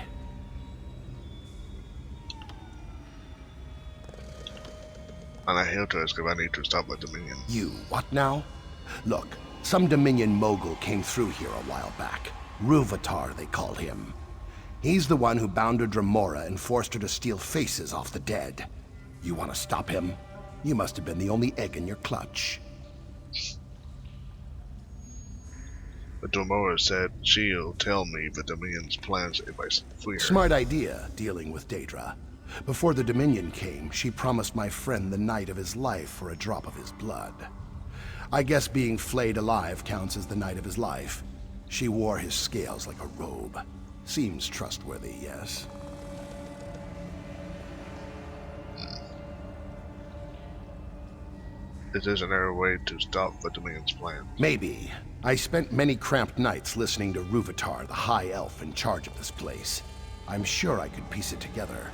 And I hate to ask if I need to stop the Dominion. You, what now? Look, some Dominion mogul came through here a while back. Ruvatar, they called him. He's the one who bounded Dremora and forced her to steal faces off the dead. You want to stop him? You must have been the only egg in your clutch. But Dremora said she'll tell me the Dominion's plans if I free her. Smart idea, dealing with Daedra. Before the Dominion came, she promised my friend the night of his life for a drop of his blood. I guess being flayed alive counts as the night of his life. She wore his scales like a robe. Seems trustworthy, yes? Isn't there a way to stop the Dominion's plan? Maybe. I spent many cramped nights listening to Ruvatar, the High Elf in charge of this place. I'm sure I could piece it together.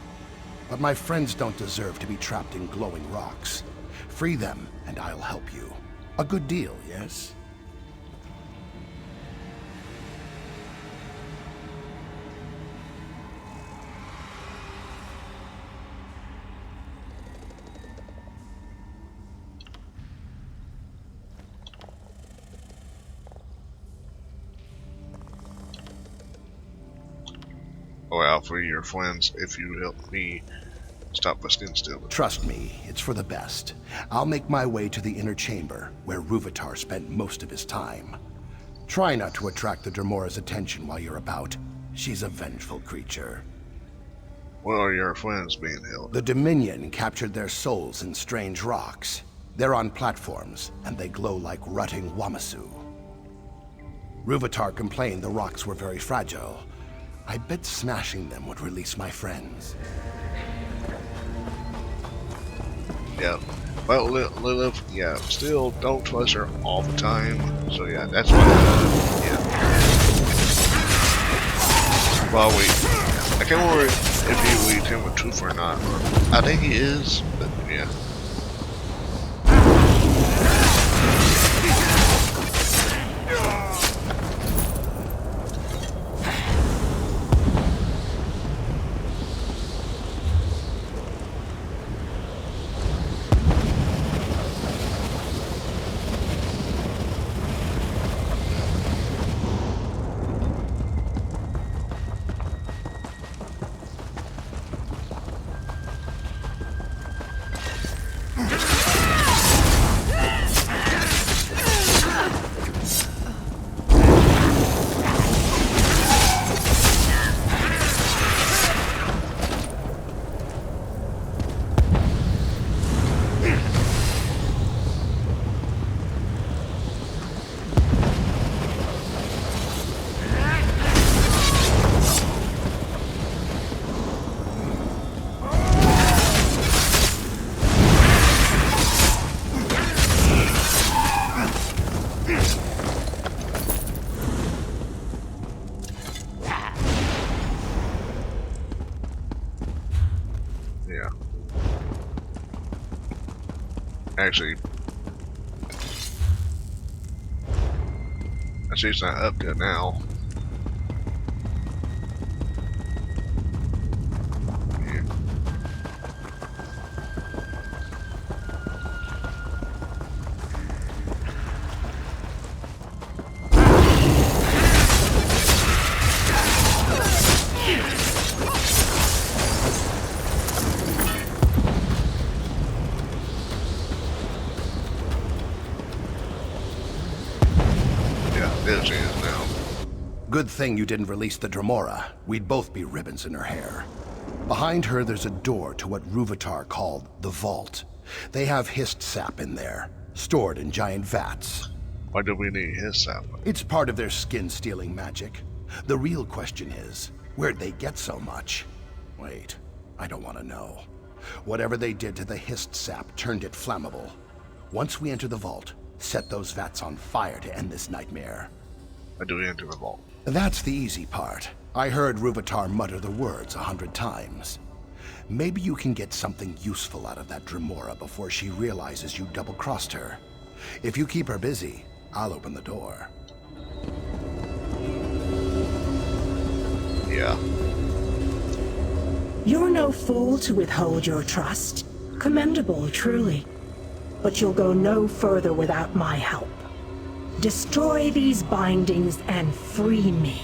But my friends don't deserve to be trapped in glowing rocks. Free them, and I'll help you. A good deal, yes? Or I'll free your friends if you help me stop the skin stealer. Trust me, it's for the best. I'll make my way to the inner chamber, where Ruvatar spent most of his time. Try not to attract the Dremora's attention while you're about. She's a vengeful creature. Where are your friends being held? The Dominion captured their souls in strange rocks. They're on platforms, and they glow like rutting Wamasu. Ruvatar complained the rocks were very fragile. I bet smashing them would release my friends. Yeah. Well, Lilith, yeah, still don't trust her all the time. So yeah, that's why. Yeah. Well, I can't remember if he leads him with truth or not. I think he is, but yeah. Actually, I see it's not up there now. Yeah. There she is now. Good thing you didn't release the Dremora. We'd both be ribbons in her hair. Behind her, there's a door to what Ruvatar called the Vault. They have hist sap in there, stored in giant vats. Why do we need hist sap? It's part of their skin-stealing magic. The real question is, where'd they get so much? Wait, I don't want to know. Whatever they did to the hist sap turned it flammable. Once we enter the vault, set those vats on fire to end this nightmare. Why do we enter the vault? That's the easy part. I heard Ruvatar mutter the words 100 times. Maybe you can get something useful out of that Dremora before she realizes you double-crossed her. If you keep her busy, I'll open the door. Yeah. You're no fool to withhold your trust. Commendable, truly. But you'll go no further without my help. Destroy these bindings and free me.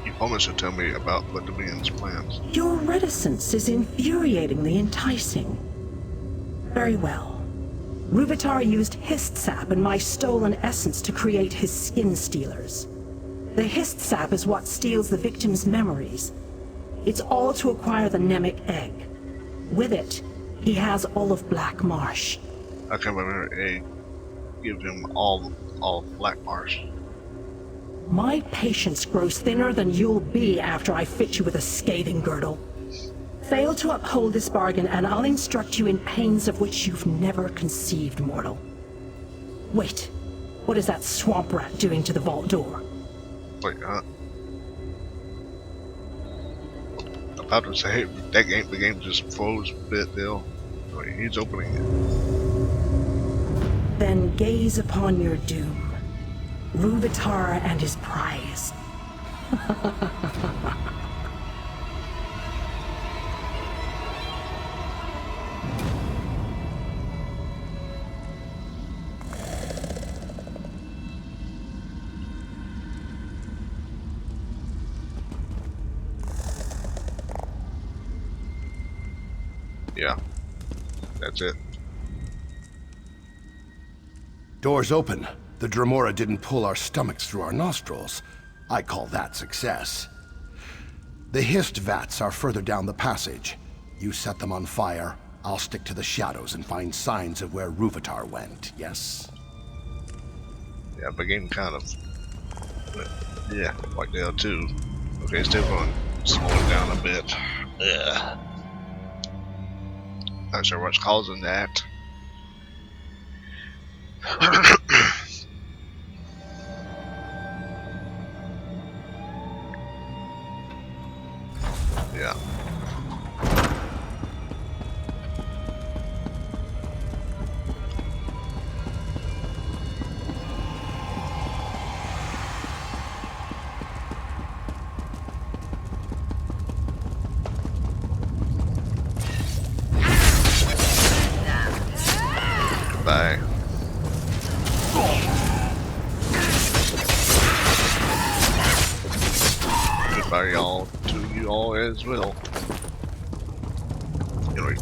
You promised to tell me about the Dominion's plans. Your reticence is infuriatingly enticing. Very well. Ruvatar used hist sap and my stolen essence to create his skin stealers. The hist sap is what steals the victim's memories. It's all to acquire the Nemic egg. With it, he has all of Black Marsh. I can remember egg. Give him all Black Marsh. My patience grows thinner than you'll be after I fit you with a scathing girdle. Fail to uphold this bargain and I'll instruct you in pains of which you've never conceived, mortal. Wait, what is that swamp rat doing to the vault door? Wait, I would say the game just froze a bit there. Wait, he's opening it. Then gaze upon your doom. Ruvitar and his prize. Yeah, that's it. Doors open. The Dremora didn't pull our stomachs through our nostrils. I call that success. The hist vats are further down the passage. You set them on fire. I'll stick to the shadows and find signs of where Ruvitar went, yes? Yeah, the game kind of... Yeah, like there too. Okay, still going to slow it down a bit. Yeah. Not sure what's causing that. Yeah. Bye. Goodbye, y'all. To you all as well. Anyway.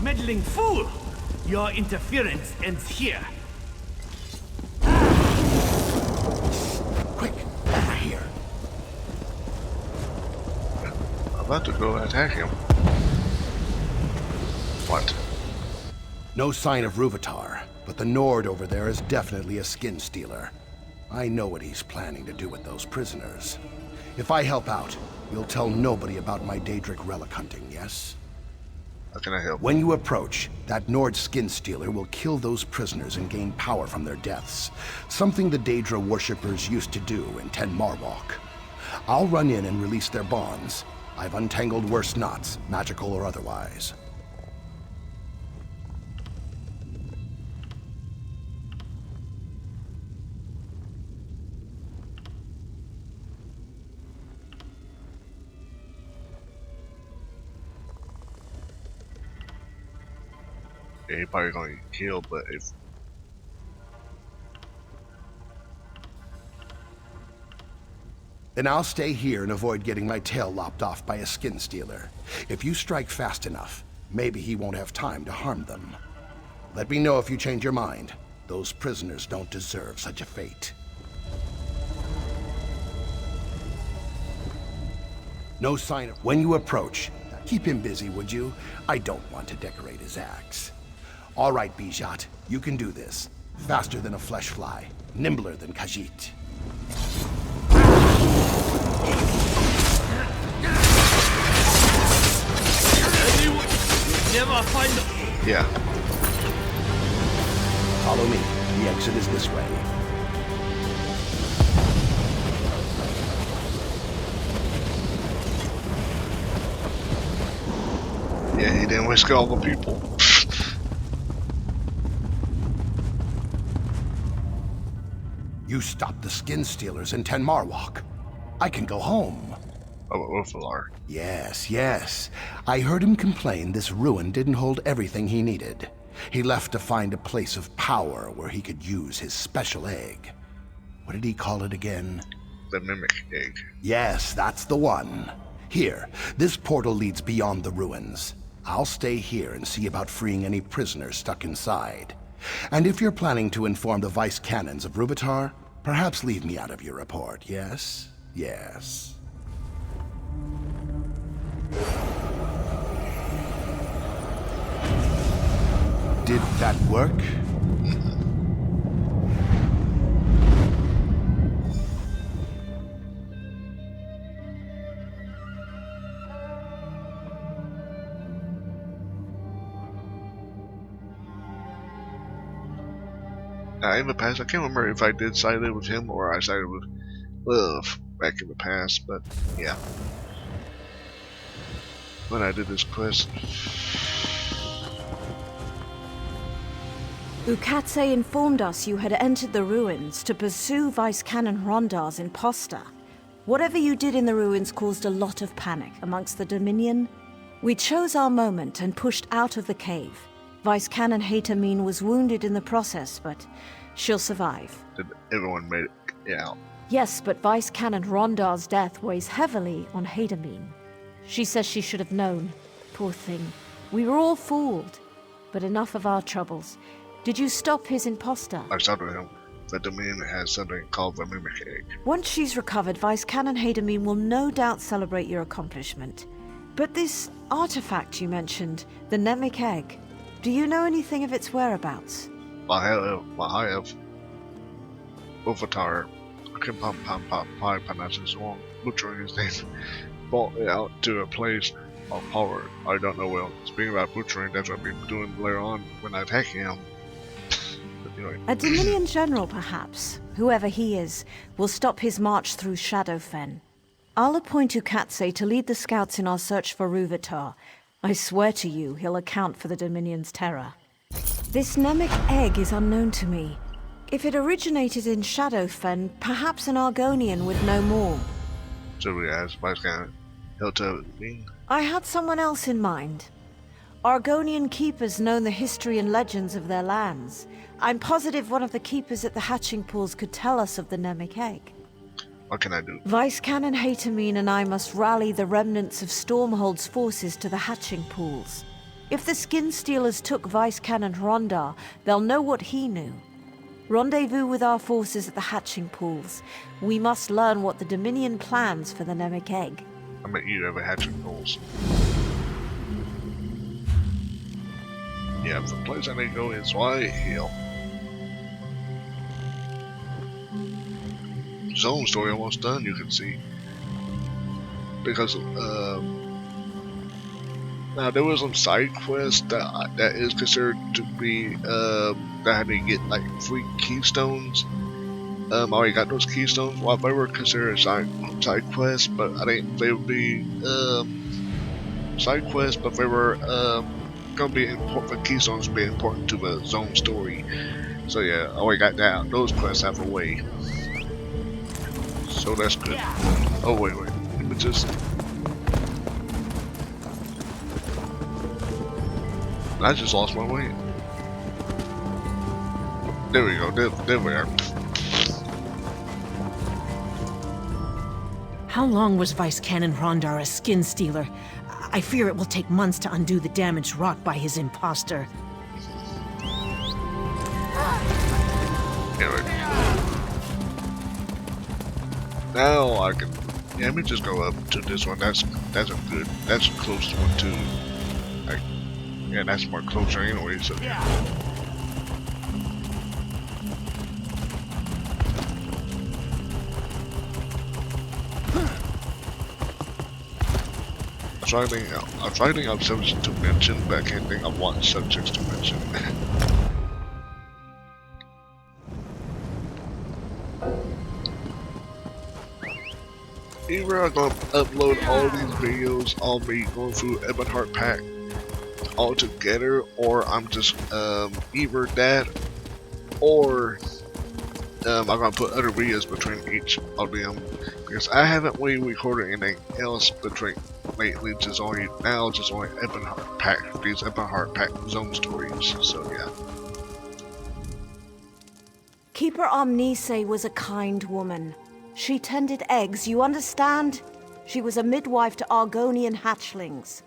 Meddling fool! Your interference ends here. Quick, over here. I'm about to go attack him. What? No sign of Ruvitar, but the Nord over there is definitely a skin stealer. I know what he's planning to do with those prisoners. If I help out, you'll tell nobody about my Daedric relic hunting, yes? How can I help? When you approach, that Nord skin stealer will kill those prisoners and gain power from their deaths. Something the Daedra worshippers used to do in Ten Marwalk. I'll run in and release their bonds. I've untangled worse knots, magical or otherwise. Yeah, he probably gonna get killed, but if... Then I'll stay here and avoid getting my tail lopped off by a skin stealer. If you strike fast enough, maybe he won't have time to harm them. Let me know if you change your mind. Those prisoners don't deserve such a fate. No sign of... When you approach, keep him busy, would you? I don't want to decorate his axe. All right, Bijat, you can do this. Faster than a flesh fly, nimbler than Khajiit. Never find them. Yeah. Follow me. The exit is this way. Yeah, he didn't risk all the people. You stopped the skin stealers in Ten Marwalk. I can go home. Oh, Urfalar. Yes, yes. I heard him complain this ruin didn't hold everything he needed. He left to find a place of power where he could use his special egg. What did he call it again? The Mimic Egg. Yes, that's the one. Here, this portal leads beyond the ruins. I'll stay here and see about freeing any prisoners stuck inside. And if you're planning to inform the Vice Canons of Ruvitar, perhaps leave me out of your report, yes? Yes. Did that work? In the past, I can't remember if I did sided with him or I sided with Love back in the past, but yeah. When I did this quest. Ukatse informed us you had entered the ruins to pursue Vice Canon Rondar's imposter. Whatever you did in the ruins caused a lot of panic amongst the Dominion. We chose our moment and pushed out of the cave. Vice Canon Hatamine was wounded in the process, but she'll survive. Did everyone made it out? Yes, but Vice Canon Rondar's death weighs heavily on Hatamine. She says she should have known. Poor thing. We were all fooled. But enough of our troubles. Did you stop his imposter? I stopped him. The Dominion has something called the Mimic Egg. Once she's recovered, Vice Canon Hatamine will no doubt celebrate your accomplishment. But this artifact you mentioned, the Mimic Egg, do you know anything of its whereabouts? I have. Ovatar, I can probably pronounce this wrong, butchering his name, brought it out to a place of power. I don't know well. Speaking about butchering, that's what I'll be doing later on when I attack him. Anyway. A Dominion general, perhaps, whoever he is, will stop his march through Shadowfen. I'll appoint Ukatse to lead the scouts in our search for Ruvatar. I swear to you, he'll account for the Dominion's terror. This Mimic Egg is unknown to me. If it originated in Shadowfen, perhaps an Argonian would know more. So we asked Vice Canon, he'll tell me. I had someone else in mind. Argonian keepers know the history and legends of their lands. I'm positive one of the keepers at the hatching pools could tell us of the Mimic Egg. What can I do? Vice Canon Hatamine and I must rally the remnants of Stormhold's forces to the hatching pools. If the Skin Stealers took Vice Canon Rondar, they'll know what he knew. Rendezvous with our forces at the hatching pools. We must learn what the Dominion plans for the Mimic Egg. I met you over hatching pools. Yeah, the place I need to go is White Hill. Zone story almost done, you can see. Because, now there was some side quests that is considered to be, that had to get like 3 keystones. I already got those keystones. Well, they were considered side quests, but I think they would be, side quests, but they were, gonna be important. The keystones would be important to the zone story. So yeah, I already got that. Those quests out of the way. So that's good. Oh wait, let me just. I just lost my way. There we go. There we are. How long was Vice Canon Rondar a skin stealer? I fear it will take months to undo the damage wrought by his imposter. Anyway. Now I can. Yeah, let me just go up to this one. That's a good. That's a close one too. Like, yeah, that's more closer anyway. So yeah. I'm trying to think of subjects to mention, but I can't think of what subjects to mention. Either I'm gonna upload all these videos on me going through Ebonheart Pact all together, or I'm just either that, or I'm gonna put other videos between each of them, because I haven't really recorded anything else between lately. Just only Ebonheart Pact, these Ebonheart Pact zone stories. So yeah. Keeper Omnise was a kind woman. She tended eggs, you understand? She was a midwife to Argonian hatchlings.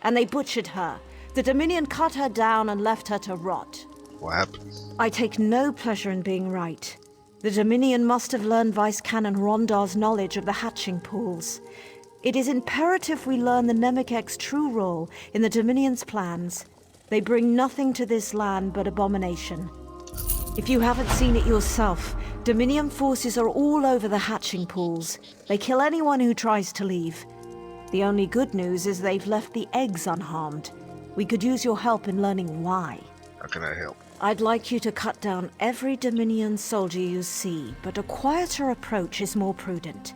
And they butchered her. The Dominion cut her down and left her to rot. What happened? I take no pleasure in being right. The Dominion must have learned Vice Canon Rondar's knowledge of the hatching pools. It is imperative we learn the Mimic Egg's true role in the Dominion's plans. They bring nothing to this land but abomination. If you haven't seen it yourself, Dominion forces are all over the hatching pools. They kill anyone who tries to leave. The only good news is they've left the eggs unharmed. We could use your help in learning why. How can I help? I'd like you to cut down every Dominion soldier you see, but a quieter approach is more prudent.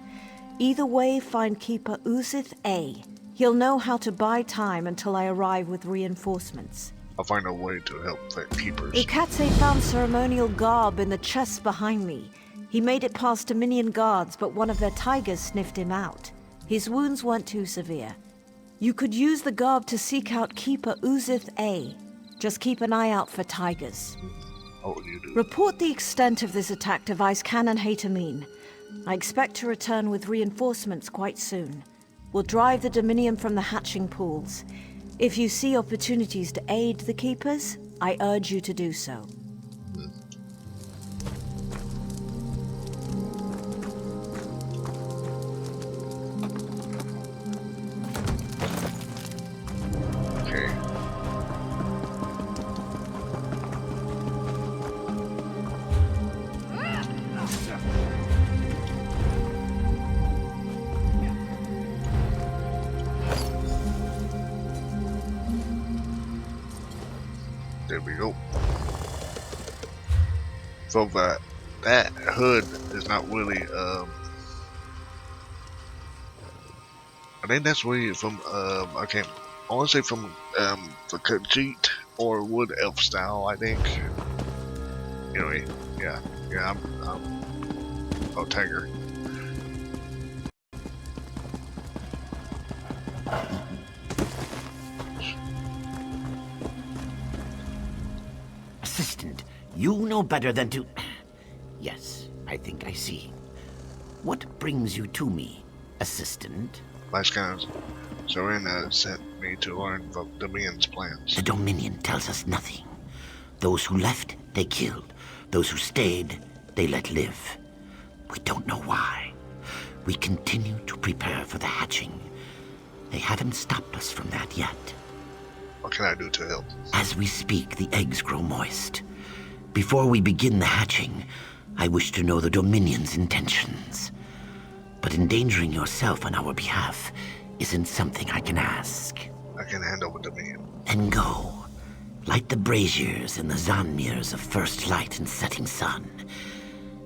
Either way, find Keeper Uzith A. He'll know how to buy time until I arrive with reinforcements. I'll find a way to help the keepers. Ukatse found ceremonial garb in the chests behind me. He made it past Dominion guards, but one of their tigers sniffed him out. His wounds weren't too severe. You could use the garb to seek out Keeper Uzith A. Just keep an eye out for tigers. What will you do? Report the extent of this attack to Vice Canon Haytamine. I expect to return with reinforcements quite soon. We'll drive the Dominion from the hatching pools. If you see opportunities to aid the Keepers, I urge you to do so. Okay. There we go. So that hood is not really I think that's where from I want to say from the Khajiit or Wood Elf style, I think. Anyway, yeah, I'm Tiger. Assistant, you know better than to... Yes, I think I see. What brings you to me, Assistant? Vice Canon Serena sent me to learn the Dominion's plans. The Dominion tells us nothing. Those who left, they killed. Those who stayed, they let live. We don't know why. We continue to prepare for the hatching. They haven't stopped us from that yet. What can I do to help? As we speak, the eggs grow moist. Before we begin the hatching, I wish to know the Dominion's intentions. But endangering yourself on our behalf isn't something I can ask. I can handle the Dominion. Then go. Light the braziers and the Zanmirs of first light and setting sun.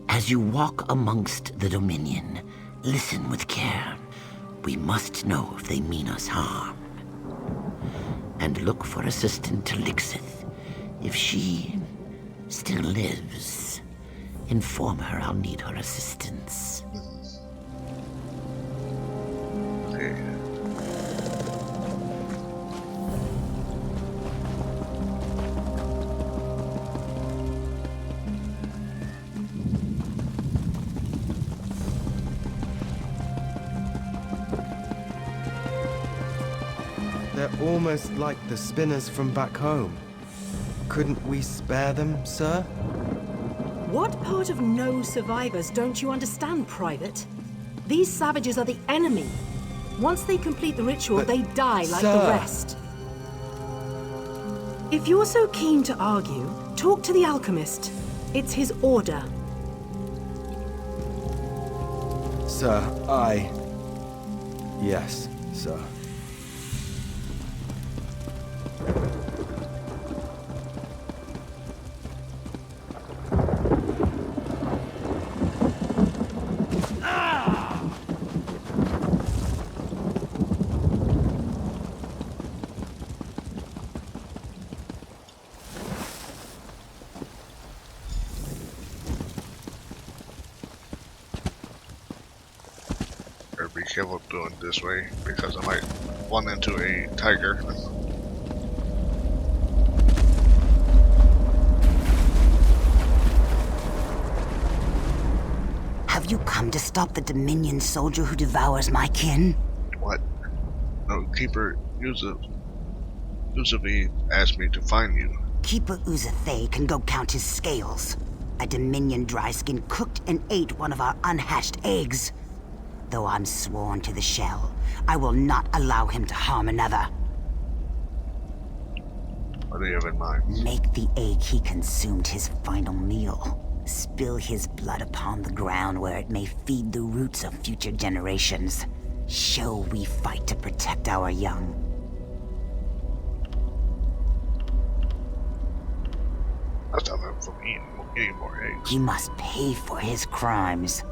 As you walk amongst the Dominion, listen with care. We must know if they mean us harm. And look for Assistant Talixith. If she still lives, inform her I'll need her assistance. Okay. They're almost like the spinners from back home. Couldn't we spare them, sir? What part of no survivors don't you understand, Private? These savages are the enemy. Once they complete the ritual, But, they die like sir. the rest. If you're so keen to argue, talk to the alchemist. It's his order. Sir, Yes, sir. Better be careful doing this way because I might run into a tiger. Have you come to stop the Dominion soldier who devours my kin? What? No, Keeper Uzavi asked me to find you. Keeper Uzathay can go count his scales. A Dominion dryskin cooked and ate one of our unhatched eggs. Though I'm sworn to the shell, I will not allow him to harm another. What do you have in mind? Make the egg he consumed his final meal. Spill his blood upon the ground where it may feed the roots of future generations. Show we fight to protect our young. from eating more eggs. He must pay for his crimes.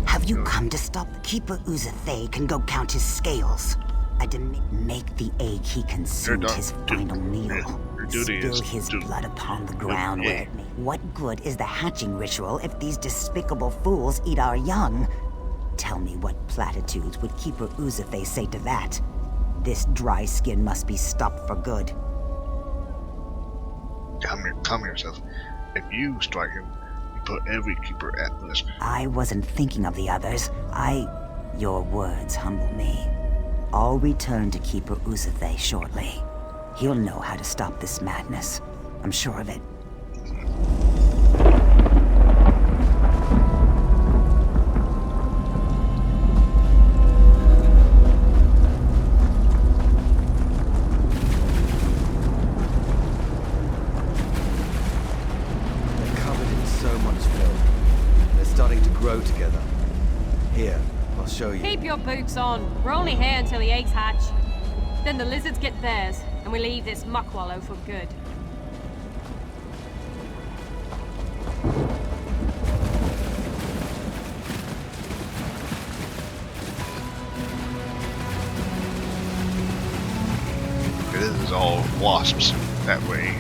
Have you come to stop? Keeper Uzathay can go count his scales. I make the egg he consumed his final meal. Spill his blood upon the ground where it may. What good is the hatching ritual if these despicable fools eat our young? Tell me what platitudes would Keeper Uzathay say to that? This dry skin must be stopped for good. Calm yourself. If you strike him, you put every keeper at risk. I wasn't thinking of the others. Your words humble me. I'll return to Keeper Uzathay shortly. He'll know how to stop this madness. I'm sure of it. They're covered in so much filth. They're starting to grow together. Here, I'll show you. Keep your boots on. We're only here until the eggs hatch. Then the lizards get theirs, and we leave this muck wallow for good. This is all wasps that way.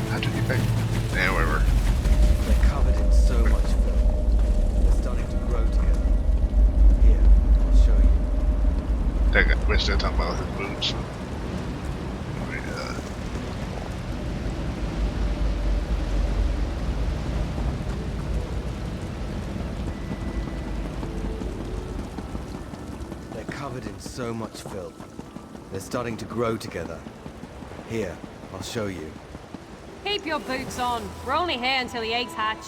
How'd you get back? Yeah, whatever. They're covered in so much filth. They're starting to grow together. Here, I'll show you. We're still talking about his boots. They're covered in so much filth. They're starting to grow together. Here, I'll show you. Keep your boots on. We're only here until the eggs hatch.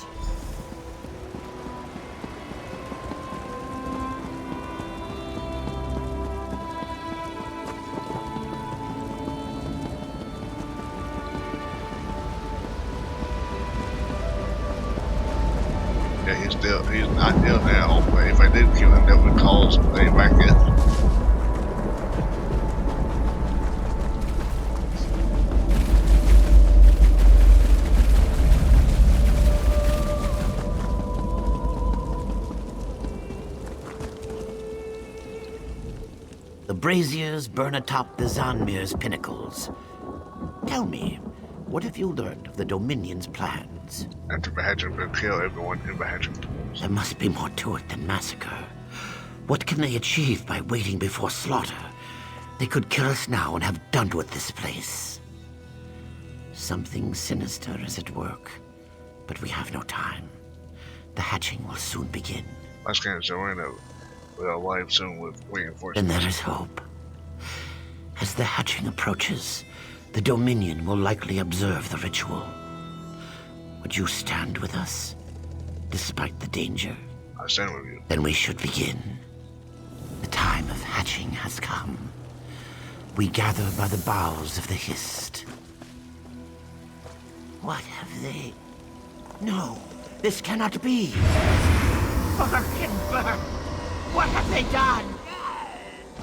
Yeah, he's not dead now, but if I did kill him, that would cause him back in. The braziers burn atop the Zanmir's pinnacles. Tell me, what have you learned of the Dominion's plans? After Bahadra will kill everyone in Bahadra pools. There must be more to it than massacre. What can they achieve by waiting before slaughter? They could kill us now and have done with this place. Something sinister is at work, but we have no time. The hatching will soon begin. My scans are in we're alive soon with reinforcements. Then there is hope. As the hatching approaches, the Dominion will likely observe the ritual. Would you stand with us, despite the danger? I stand with you. Then we should begin. The time of hatching has come. We gather by the boughs of the Hist. What have they... No, this cannot be. Murkmire! What have they done?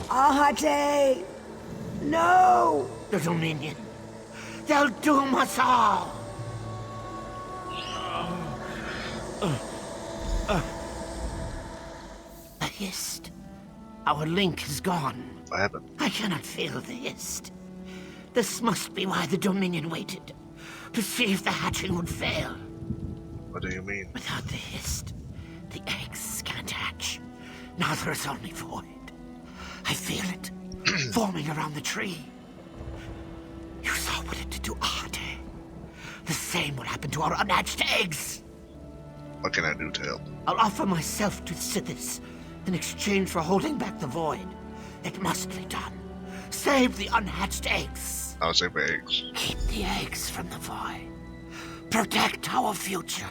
Ahate! No! The Dominion. They'll doom us all. The Hist. Our link is gone. What happened? I cannot feel the Hist. This must be why the Dominion waited. To see if the hatching would fail. What do you mean? Without the Hist, the eggs can't hatch. Now there is only void. I feel it, forming around the tree. You saw what it did to Ahate. The same will happen to our unhatched eggs. What can I do to help? I'll offer myself to Sithis in exchange for holding back the void. It must be done. Save the unhatched eggs. I'll save the eggs. Keep the eggs from the void. Protect our future.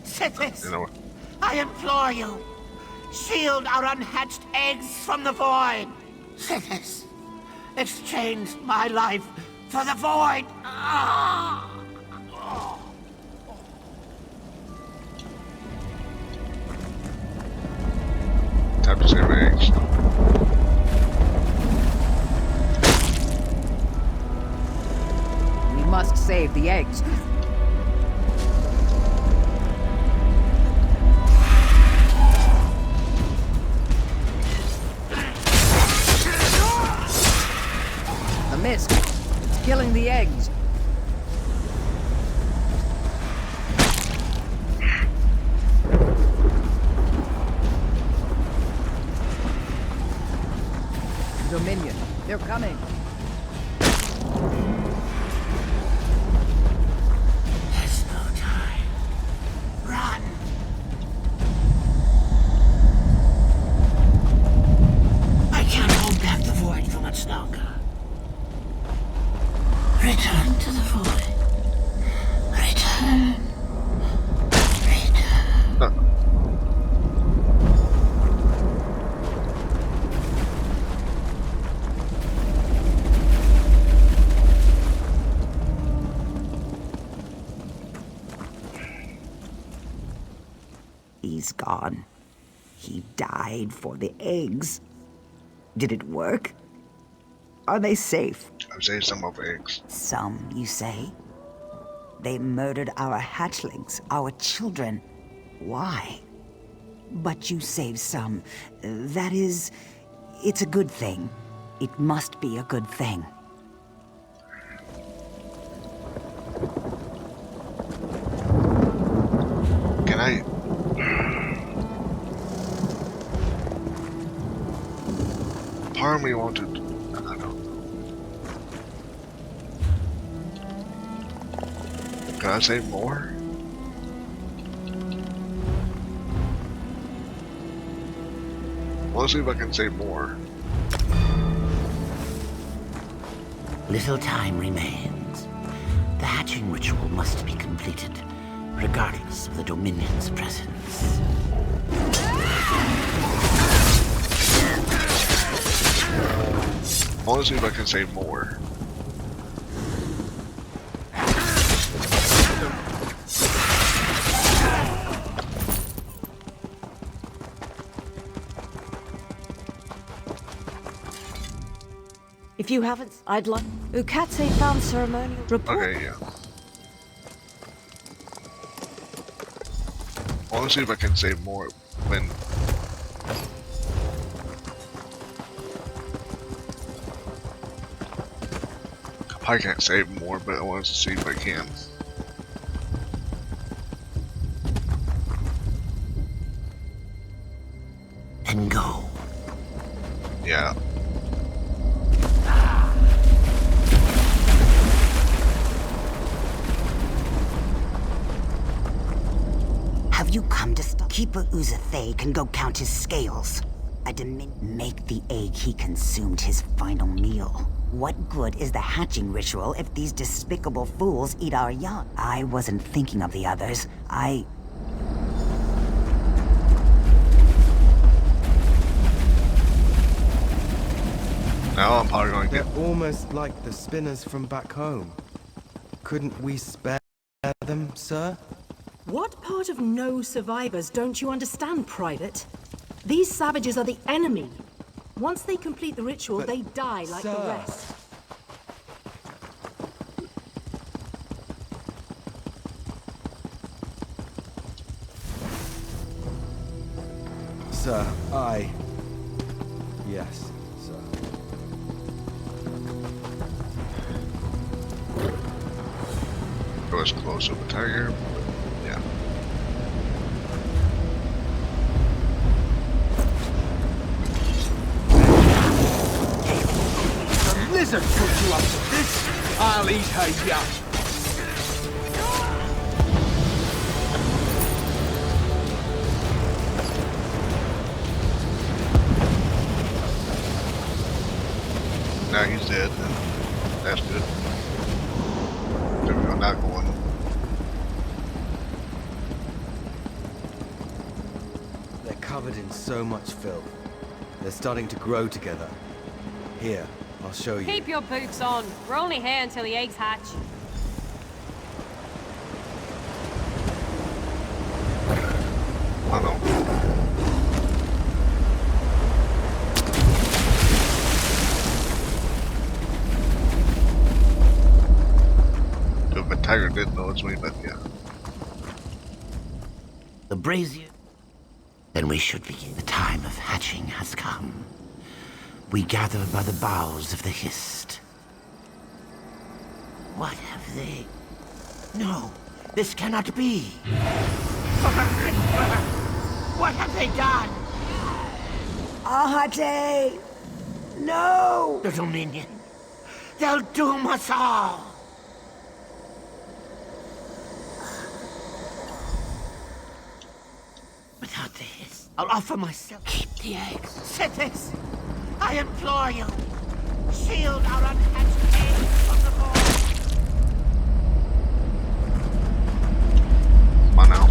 Sithis, You know what? I implore you. Shield our unhatched eggs from the void. Sithis, exchange my life for the void. Time to save the eggs. save the eggs. The mist. It's killing the eggs. Dominion. They're coming. There's no time. Run! I can't hold back the void for much longer. Return to the void. Return. He's gone. He died for the eggs. Did it work? Are they safe? I've saved some of eggs. Some, you say? They murdered our hatchlings, our children. Why? But you saved some. That is, it's a good thing. It must be a good thing. Can I... Part of me wanted... I don't know. Can I save more? I want to see if I can save more. Little time remains. The hatching ritual must be completed, regardless of the Dominion's presence. I want to see if I can save more. If you haven't, I'd like... Ukatse found ceremonial report. Okay, yeah. I want to see if I can save more when... I can't save more, but I want to see if I can. And go. Yeah. Have you come to stop? Keeper Uzathay can go count his scales. Make the egg he consumed his final meal. What good is the hatching ritual if these despicable fools eat our young? I wasn't thinking of the others. Now I'm probably going to get... They're almost like the spinners from back home. Couldn't we spare them, sir? What part of no survivors don't you understand, Private? These savages are the enemy. Once they complete the ritual, they die like the rest. Sir, yes, sir. Go as close to the tiger. Yeah. The lizard put you up to this. I'll eat her young. Now he's dead. That's good. I'm not going. They're covered in so much filth. They're starting to grow together. Here, I'll show you. Keep your boots on. We're only here until the eggs hatch. I know. Tiger didn't know it's me, but yeah. The brazier? Then we should begin. The time of hatching has come. We gather by the boughs of the Hist. What have they... No, this cannot be. What have they done? Ahate! No! The Dominion. They'll doom us all. Without the Hist, I'll offer myself. Keep the eggs. Cities, I implore you. Shield our unhatched eggs from the void. Come on now.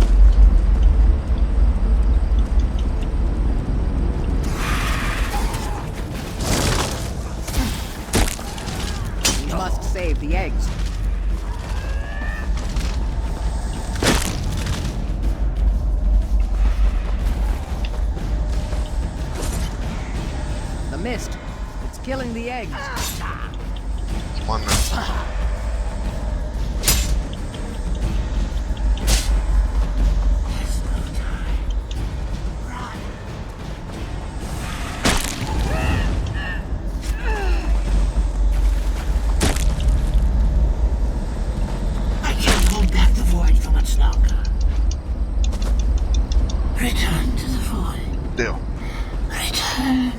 We must save the eggs. The mist. It's killing the eggs. Come on now. I can't hold back the void for much longer. Return to the void. Deal. Return.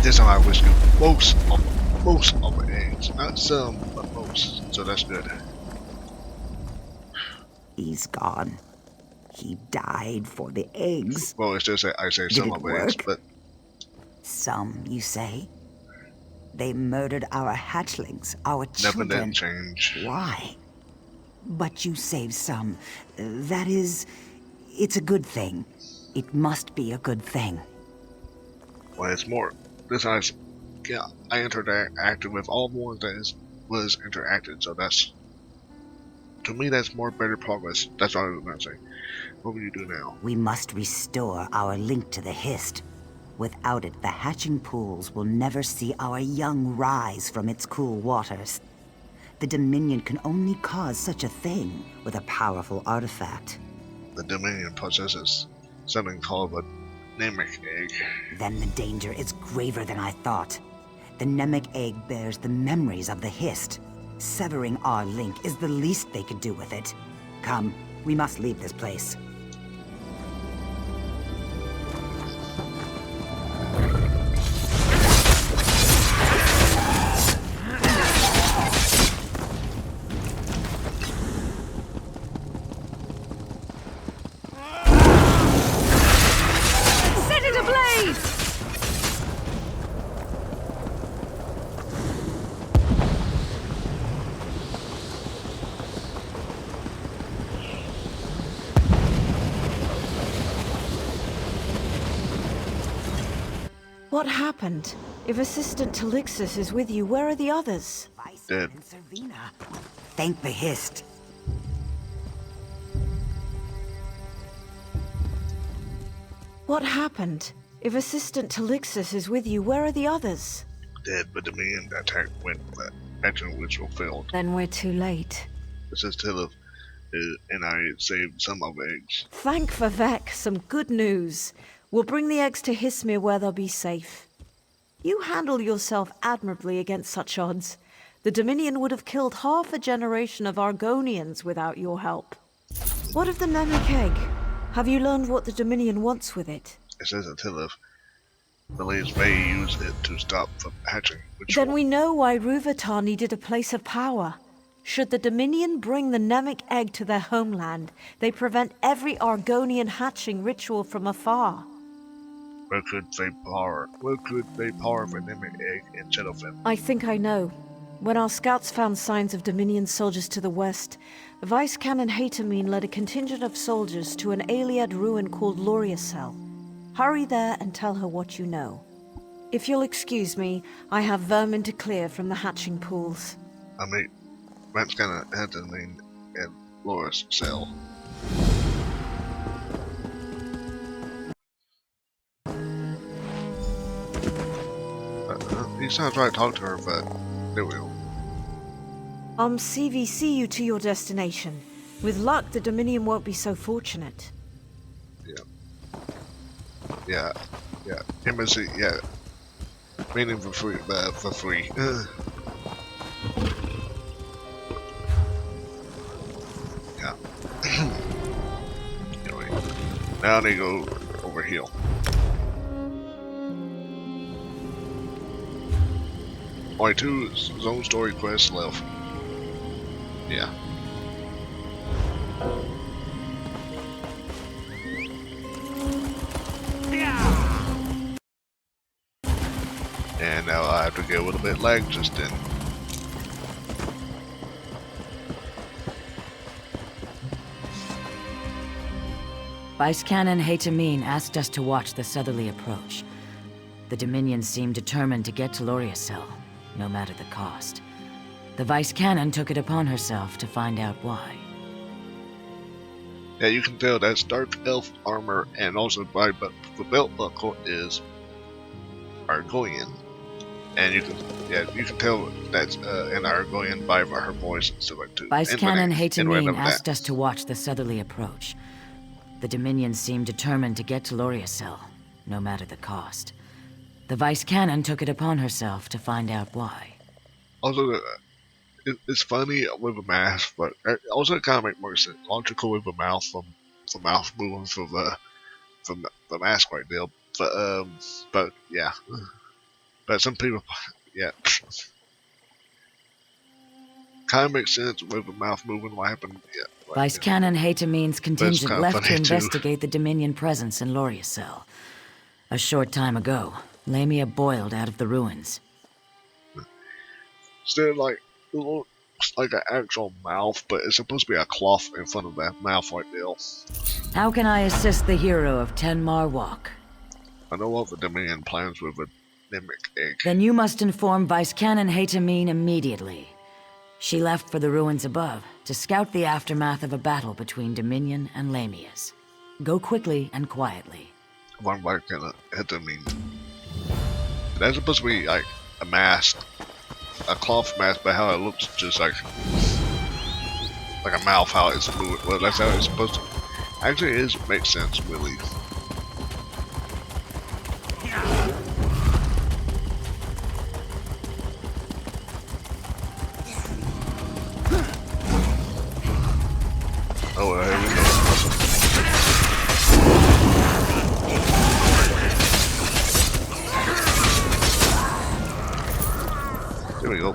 This time I whisk most of the eggs. Not some, but most. So that's good. He's gone. He died for the eggs. Well, it's just that I say Did some it of the eggs, work? but Some, you say? They murdered our hatchlings, our never children. did change. Why? But you saved some. That is... It's a good thing. It must be a good thing. Well, it's more. This I interacted with all the ones that was interacted, so that's, to me, that's more better progress. That's what I was going to say. What will you do now? We must restore our link to the Hist. Without it, the hatching pools will never see our young rise from its cool waters. The Dominion can only cause such a thing with a powerful artifact. The Dominion possesses something called a Namek egg. Then the danger is graver than I thought. The Namek egg bears the memories of the Hist. Severing our link is the least they could do with it. Come, we must leave this place. Set it ablaze! What happened? If Assistant Talixis is with you, where are the others? Dead. Thank the Hist. What happened? If Assistant Talixis is with you, where are the others? Dead, but the Dominion attack went, but action ritual failed. Then we're too late. This is Tilith, and I saved some of the eggs. Thank Vivek, some good news. We'll bring the eggs to Hismir where they'll be safe. You handle yourself admirably against such odds. The Dominion would have killed half a generation of Argonians without your help. What of the Namek egg? Have you learned what the Dominion wants with it? It says that Tilith believes May used it to stop the hatching ritual. Then we know why Ruvatar needed a place of power. Should the Dominion bring the Namek egg to their homeland, they prevent every Argonian hatching ritual from afar. Where could they power the Namek egg in Shadowfen? I think I know. When our scouts found signs of Dominion soldiers to the west, Vice Canon Hatamine led a contingent of soldiers to an Aliad ruin called Loriacel. Hurry there and tell her what you know. If you'll excuse me, I have vermin to clear from the hatching pools. I mean, Vice Canon Hatamine and Loris cell. He sounds right to talk to her, but there we go. CVC you to your destination. With luck, the Dominion won't be so fortunate. Yeah. Embassy, yeah. Meaning for free, Yeah. Anyway, now they go over here. Only 2 zone story quests left. Yeah. And now I have to get a little bit lag just then. Vice Canon Haytamine asked us to watch the southerly approach. The Dominion seemed determined to get to Loriacel, no matter the cost. The Vice Canon took it upon herself to find out why. Yeah, you can tell that's dark elf armor, and also the belt buckle is Argonian. And you can tell that's an Argonian by her voice and stuff like that. Vice Canon Haytamine asked us to watch the southerly approach. The Dominion seemed determined to get to Loriacel, no matter the cost. The Vice Canon took it upon herself to find out why. Also, it's funny with a mask, but also it kind of makes more sense. Logical with a mouth from the mouth moving from the mask right there. But yeah. But some people, yeah. Kind of makes sense with the mouth moving. What happened? Yeah. Like, Vice Canon Haytamine's contingent left to investigate too. the Dominion presence in Loriacel. A short time ago, Lamia boiled out of the ruins. Still, like, it looks like an actual mouth, but it's supposed to be a cloth in front of that mouth right there. How can I assist the hero of Tenmar Walk? I know what the Dominion plans with a mimic egg. Then you must inform Vice Canon Haytamine immediately. She left for the ruins above to scout the aftermath of a battle between Dominion and Lamias. Go quickly and quietly. One Vice Canon Haytamine. That's supposed to be like a mask, a cloth mask, but how it looks just like a mouth. How it's moving. Well, that's how it's supposed to. Actually, it makes sense, really. Oh, here we go. There we go.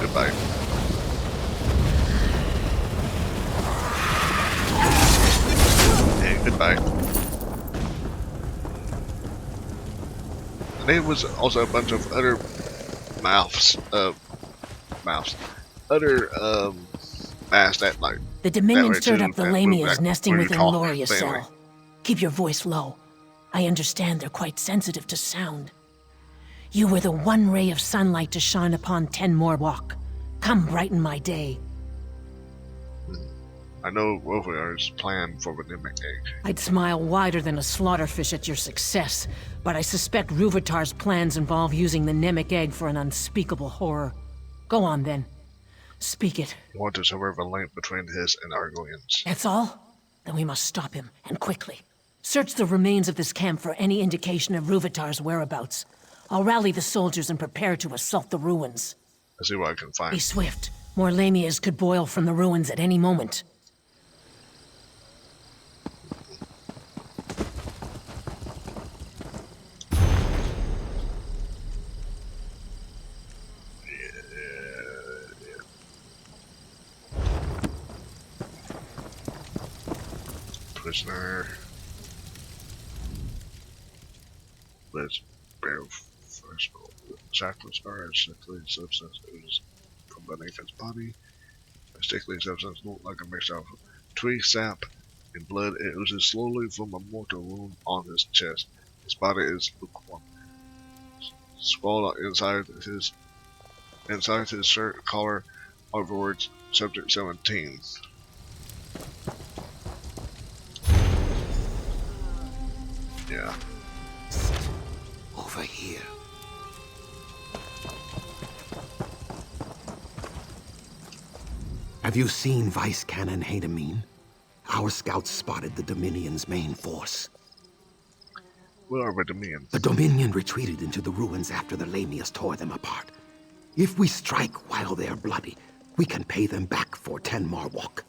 Goodbye. And goodbye. And there was also a bunch of other mouths, other masks that like. The Dominion that stirred up the Lamias nesting within Loriacel. Anyway. Keep your voice low. I understand they're quite sensitive to sound. You were the one ray of sunlight to shine upon Tenmar Walk. Come brighten my day. I know Wolfgar's plan for the mimic egg. I'd smile wider than a slaughterfish at your success, but I suspect Ruvatar's plans involve using the Nemic egg for an unspeakable horror. Go on, then. Speak it. He wants to sever the link between his and Argonians. That's all? Then we must stop him, and quickly. Search the remains of this camp for any indication of Ruvatar's whereabouts. I'll rally the soldiers and prepare to assault the ruins. I'll see what I can find. Be swift. More Lamias could boil from the ruins at any moment. Prisoner. Let's bear first. Sacral scar sickly substance oozes from beneath his body. A sickly substance looks like a mixture of tree sap and blood. It oozes slowly from a mortal wound on his chest. His body is lukewarm. Scrawled inside his shirt collar are the words Subject 17. Yeah. over here. Have you seen Vice Canon Hadamine? Our scouts spotted the Dominion's main force. Where are the Dominions? The Dominion retreated into the ruins after the Lamias tore them apart. If we strike while they're bloody, we can pay them back for 10 more walk.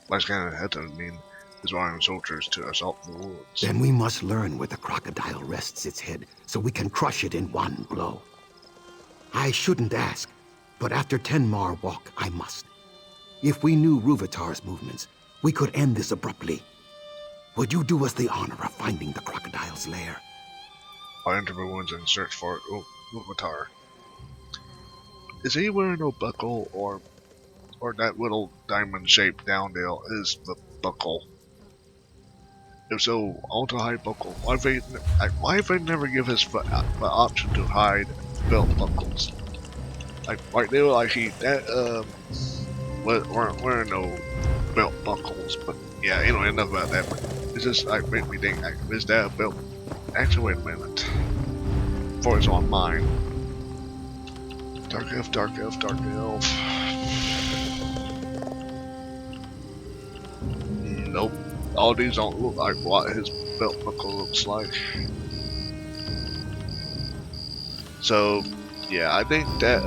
Vice Canon Hadamine is ordering soldiers to assault the ruins. Then we must learn where the crocodile rests its head, so we can crush it in one blow. I shouldn't ask, but after 10 more walk, I must. If we knew Ruvitar's movements, we could end this abruptly. Would you do us the honor of finding the crocodile's lair? I enter the ruins and search for Ruvitar. Is he wearing no buckle, or that little diamond-shaped down there is the buckle? If so, I want to hide buckle. Why have they never give us the option to hide belt buckles? Like right there, like weren't wearing no belt buckles, but yeah, anyway, enough about that. But it's just like make me think, like, is that a belt? Actually, wait a minute. Before it's on mine. Dark elf, dark elf, dark elf. Nope. All these don't look like what his belt buckle looks like. So, yeah, I think that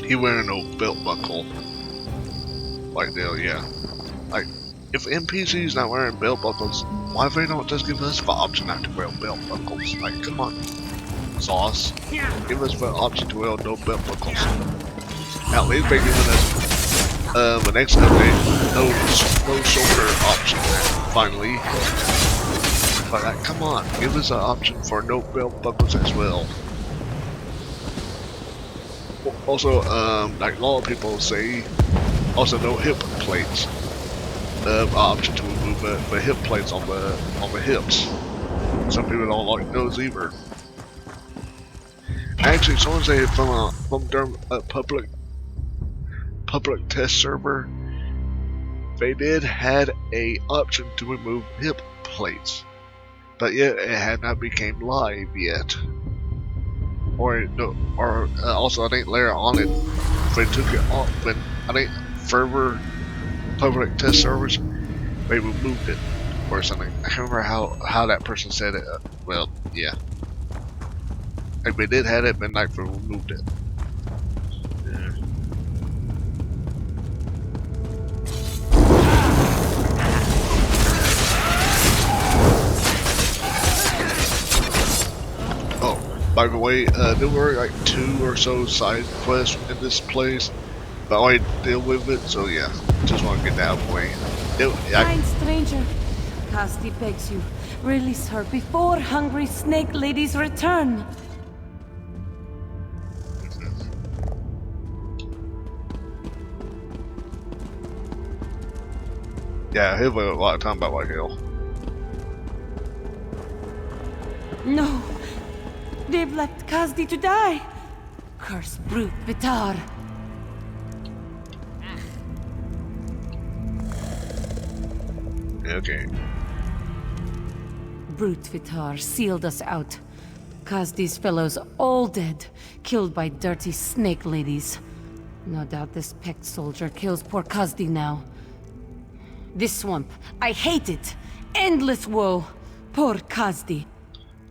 he wearing no belt buckle. Like there, yeah. Like, if NPC's not wearing belt buckles, why they don't just give us the option not to wear belt buckles? Like, come on, Sauce. Give us the option to wear no belt buckles. At least they're giving us the next update, no shoulder option finally. But like, come on, give us an option for no belt buckles as well. Also, like a lot of people say, also no hip plates. Option to remove the hip plates on the hips. Some people don't like those either. Actually, someone said from a public test server, they did had a option to remove hip plates, but yet it had not became live yet. Also I think later on it, they took it off, but I think further public test servers, they removed it or something. I can't remember how that person said it. Well, yeah. Like they did have it, but like they removed it. Yeah. Oh, by the way, there were like 2 or so side quests in this place, but I deal with it, so yeah, just want to get that out of the way. Kind stranger, Casti begs you, release her before hungry snake ladies return. Yeah, I have a lot of time about White Hill. No, they've left Casti to die. Curse brute Vitar. Okay. Brute Vitar sealed us out. Casti's fellows all dead, killed by dirty snake ladies. No doubt this Pact soldier kills poor Casti now. This swamp, I hate it. Endless woe. Poor Casti.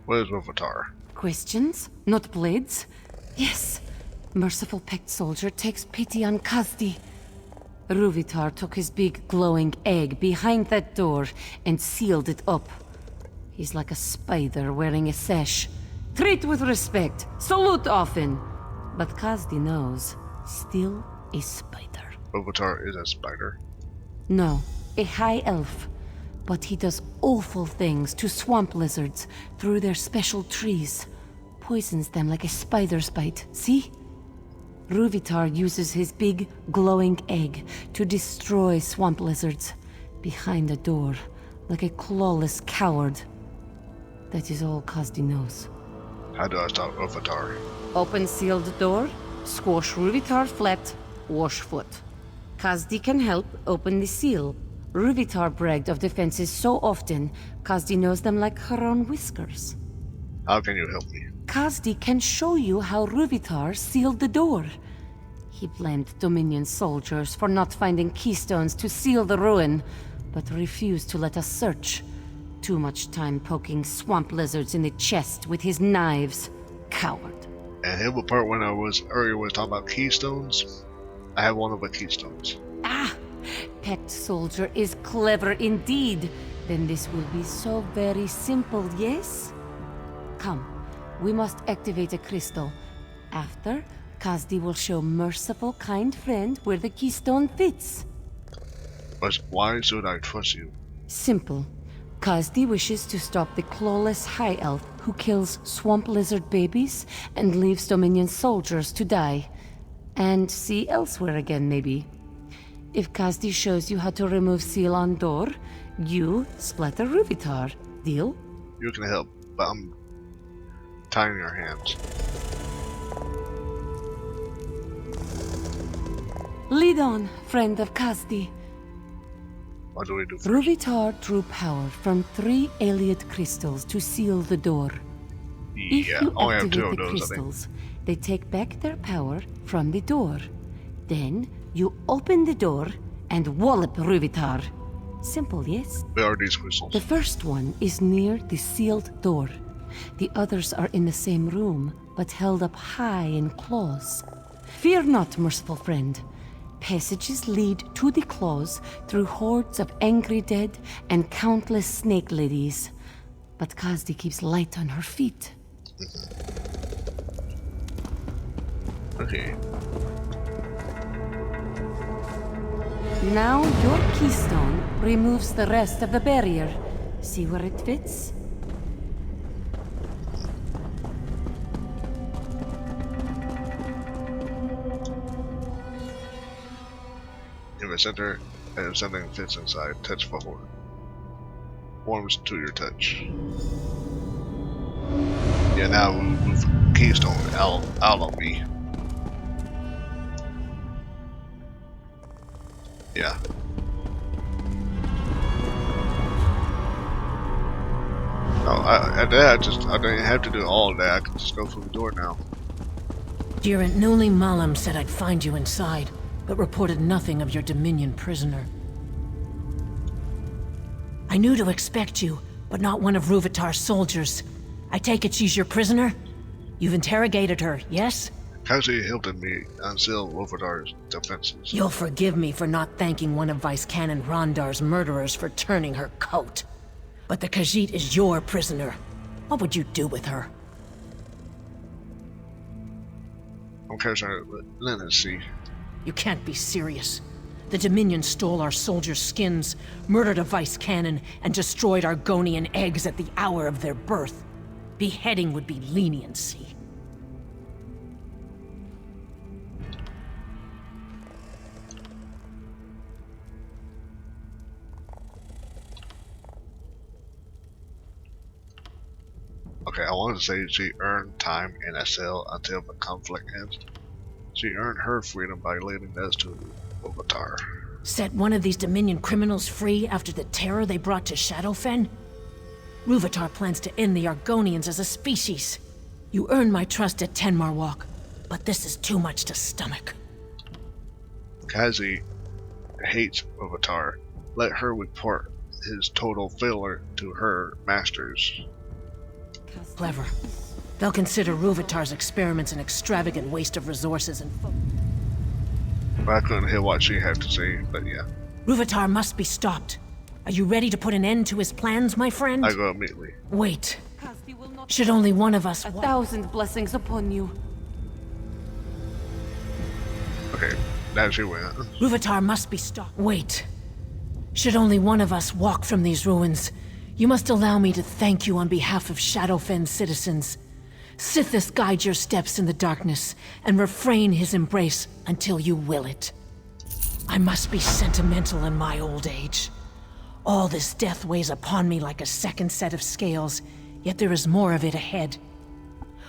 Where's Ruvitar? Questions? Not blades? Yes. Merciful Pact soldier takes pity on Casti. Ruvitar took his big glowing egg behind that door and sealed it up. He's like a spider wearing a sash. Treat with respect, salute often. But Casti knows, still a spider. Ruvitar is a spider? No, a high elf. But he does awful things to swamp lizards through their special trees. Poisons them like a spider's bite, see? Ruvitar uses his big, glowing egg to destroy swamp lizards behind a door, like a clawless coward. That is all Casti knows. How do I stop Ruvitar? Open sealed door, squash Ruvitar flat, wash foot. Casti can help open the seal. Ruvitar bragged of defenses so often, Kazdi knows them like her own whiskers. How can you help me? Kazdi can show you how Ruvitar sealed the door. He blamed Dominion soldiers for not finding keystones to seal the ruin, but refused to let us search. Too much time poking swamp lizards in the chest with his knives. Coward. And here was part when I was earlier was talking about keystones. I have one of the keystones. Ah! Pact soldier is clever indeed. Then this will be so very simple, yes? Come, we must activate a crystal. After, Kazdi will show merciful, kind friend where the keystone fits. But why should I trust you? Simple. Kazdi wishes to stop the clawless high elf who kills swamp lizard babies and leaves Dominion soldiers to die. And see elsewhere again, maybe. If Kazdi shows you how to remove seal on door, you splatter Ruvitar. Deal? You can help, but I'm tying your hands. Lead on, friend of Kazdi. What do we do first? Ruvitar drew power from 3 Eliot crystals to seal the door. If Yeah, you only have 2 activate of the those, I think. crystals, they take back their power from the door. Then you open the door and wallop Ruvitar. Simple, yes? Where are these crystals? The first one is near the sealed door. The others are in the same room, but held up high in claws. Fear not, merciful friend. Passages lead to the claws through hordes of angry dead and countless snake ladies. But Kazdi keeps light on her feet. Okay. Now your keystone removes the rest of the barrier. See where it fits? In the center, and if something fits inside, touch forward. Warms to your touch. Yeah, now we'll move keystone out on me. Yeah. Oh, I didn't have to do all of that. I can just go through the door now. Girant Nuli Malam said I'd find you inside, but reported nothing of your Dominion prisoner. I knew to expect you, but not one of Ruvitar's soldiers. I take it she's your prisoner? You've interrogated her, yes? Kazdi helped me unseal Wolverdar's defenses. You'll forgive me for not thanking one of Vice Canon Rondar's murderers for turning her coat. But the Khajiit is your prisoner. What would you do with her? I'm concerned with leniency. You can't be serious. The Dominion stole our soldiers' skins, murdered a Vice Canon, and destroyed Argonian eggs at the hour of their birth. Beheading would be leniency. Okay, I wanted to say she earned time in a cell until the conflict ends. She earned her freedom by leading us to Wolvertar. Set one of these Dominion criminals free after the terror they brought to Shadowfen? Ruvitar plans to end the Argonians as a species. You earned my trust at Tenmar Walk, but this is too much to stomach. Kazdi hates Wolvertar. Let her report his total failure to her masters. Clever. They'll consider Ruvitar's experiments an extravagant waste of resources and I couldn't hear what she had to say, but yeah. Ruvitar must be stopped. Are you ready to put an end to his plans, my friend? I go immediately. Wait. Should only one of us... 1,000 blessings upon you. Okay, now she went. Ruvitar must be stopped. Wait. Should only one of us walk from these ruins, you must allow me to thank you on behalf of Shadowfen citizens. Sithis guide your steps in the darkness, and refrain his embrace until you will it. I must be sentimental in my old age. All this death weighs upon me like a second set of scales, yet there is more of it ahead.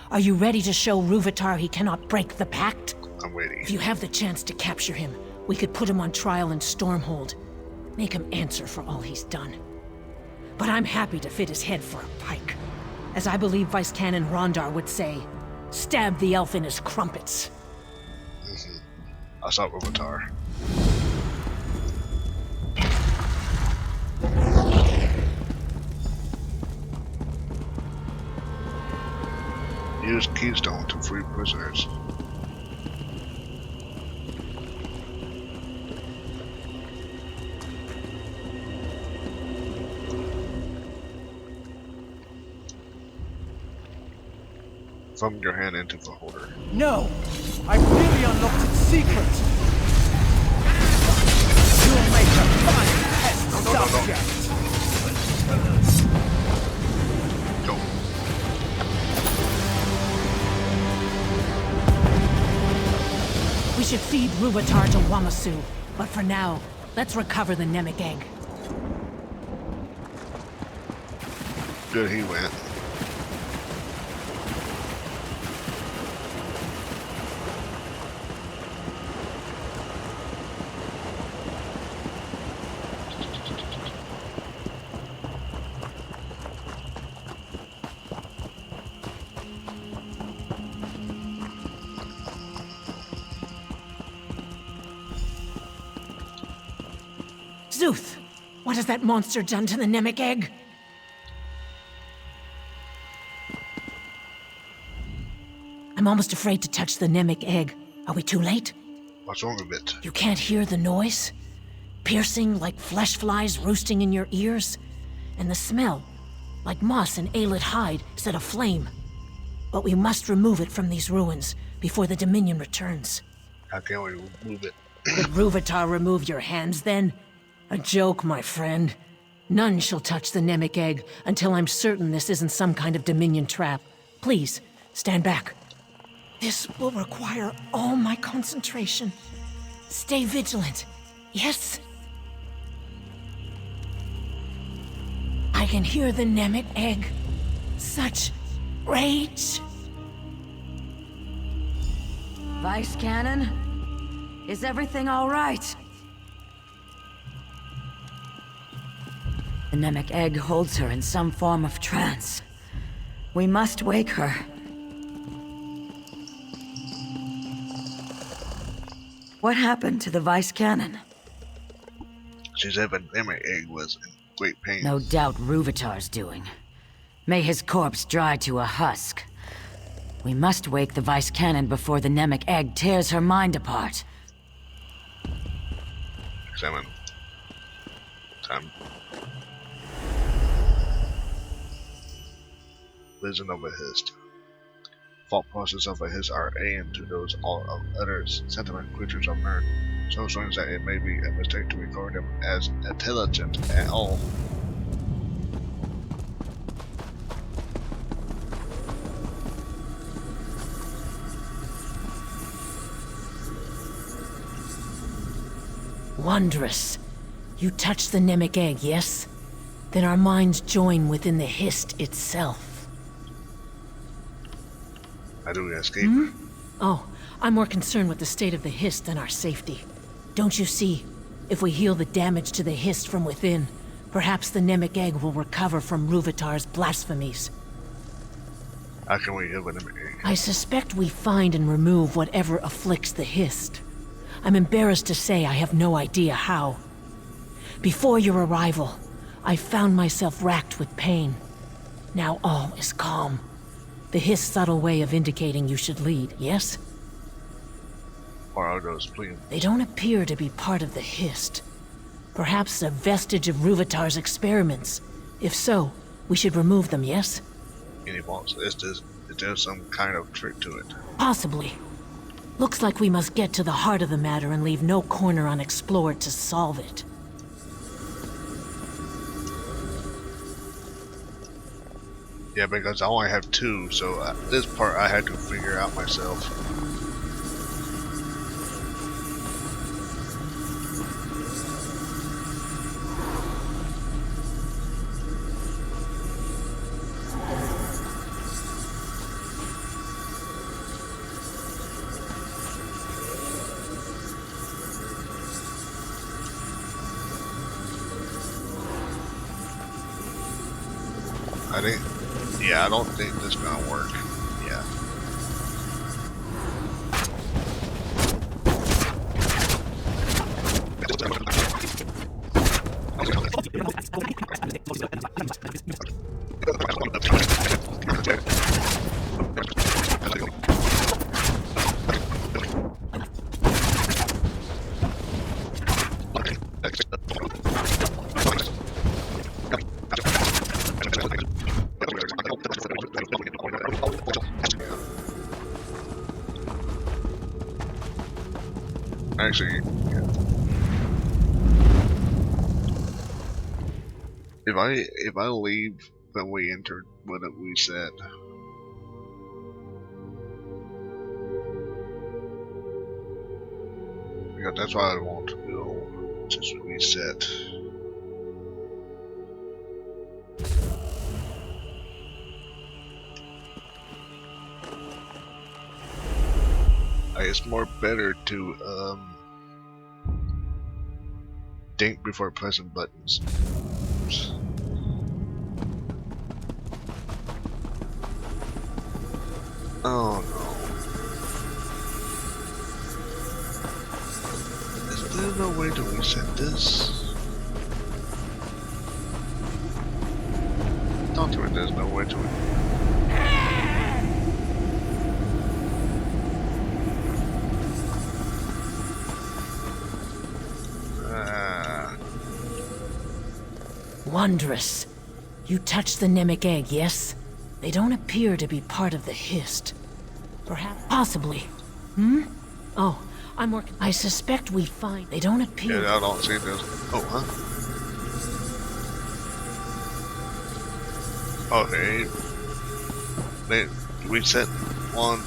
Are you ready to show Ruvitar he cannot break the pact? I'm waiting. If you have the chance to capture him, we could put him on trial in Stormhold. Make him answer for all he's done. But I'm happy to fit his head for a pike. As I believe Vice Canon Rondar would say, stab the elf in his crumpets. I saw Robotar. Use Keystone to free prisoners. Thumb your hand into the holder. No! I've really unlocked its secret! You'll make a fine test subject! Go. We should feed Rubatar to Wamasu, but for now, let's recover the Nemec egg. Good, he went. Zuth! What has that monster done to the Nemec egg? I'm almost afraid to touch the Nemec egg. Are we too late? What's wrong with it? You can't hear the noise? Piercing like flesh flies roosting in your ears? And the smell, like moss and ailed hide set aflame. But we must remove it from these ruins before the Dominion returns. How can we remove it? Would Ruvatar remove your hands then? A joke, my friend. None shall touch the Nemec egg until I'm certain this isn't some kind of Dominion trap. Please, stand back. This will require all my concentration. Stay vigilant, yes? I can hear the Nemec egg. Such rage. Vice Canon, is everything all right? The Nemec egg holds her in some form of trance. We must wake her. What happened to the Vice Canon? She said the Nemec egg was in great pain. No doubt Ruvatar's doing. May his corpse dry to a husk. We must wake the Vice Canon before the Nemec egg tears her mind apart. Examine. Time. Vision of a Hist. Thought process of a Hist are alien to those all of others, sentiment creatures of Nerd. So strange that it may be a mistake to regard them as intelligent at all. Wondrous. You touch the Nemec egg, yes? Then our minds join within the Hist itself. How do we escape? Hmm? Oh, I'm more concerned with the state of the Hist than our safety. Don't you see? If we heal the damage to the Hist from within, perhaps the Nemec egg will recover from Ruvatar's blasphemies. How can we heal the Nemec egg? I suspect we find and remove whatever afflicts the Hist. I'm embarrassed to say I have no idea how. Before your arrival, I found myself racked with pain. Now all is calm. The Hist's subtle way of indicating you should lead, yes? Or are those pleading? They don't appear to be part of the Hist. Perhaps a vestige of Ruvatar's experiments. If so, we should remove them, yes? Any boss, is there some kind of trick to it? Possibly. Looks like we must get to the heart of the matter and leave no corner unexplored to solve it. Yeah, because I only have two, so this part I had to figure out myself. I don't think this is gonna work. Yeah. Actually, if I leave when we entered, what we said. Yeah, that's why I want to go. Just reset. It's more better to think before pressing buttons. Oh no. Is there no way to reset this? Don't tell me there's no way to Wondrous. You touched the Nemic egg, yes? They don't appear to be part of the Hist. Perhaps. Possibly. Hmm? Oh, I'm working. I suspect we find. They don't appear. Yeah, I don't see this. Oh, huh? Okay. They reset on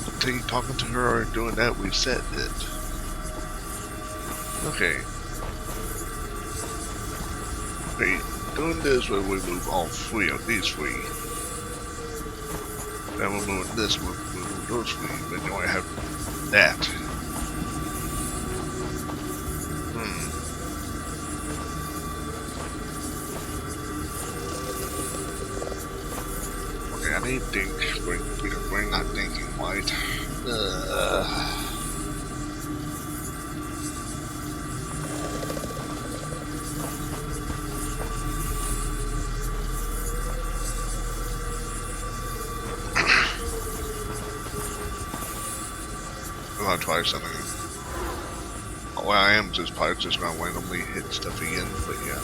talking to her or doing that, we set it. Okay. Okay. Doing this when we move all three of these three. Then we'll move this, we'll move those three, but you only have that. Okay, I need think, because we're not thinking right. I'll try something. Well, I am just probably just gonna randomly hit stuff again, but yeah.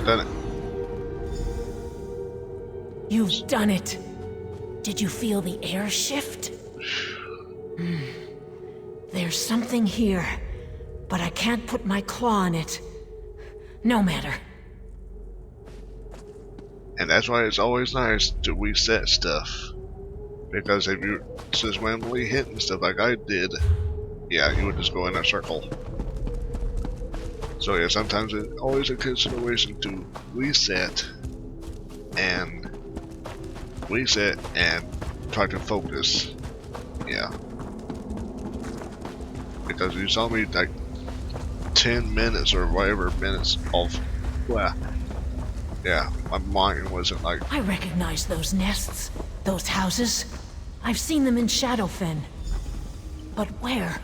Done it. You've done it. Did you feel the air shift? There's something here, but I can't put my claw on it. No matter. And that's why it's always nice to reset stuff. Because if you just randomly hitting stuff like I did, yeah, you would just go in a circle. So yeah, sometimes it's always a consideration to reset and try to focus. Yeah. Because you saw me like 10 minutes or whatever minutes of, well, yeah, my mind wasn't like... I recognize those nests, those houses. I've seen them in Shadowfen. But where?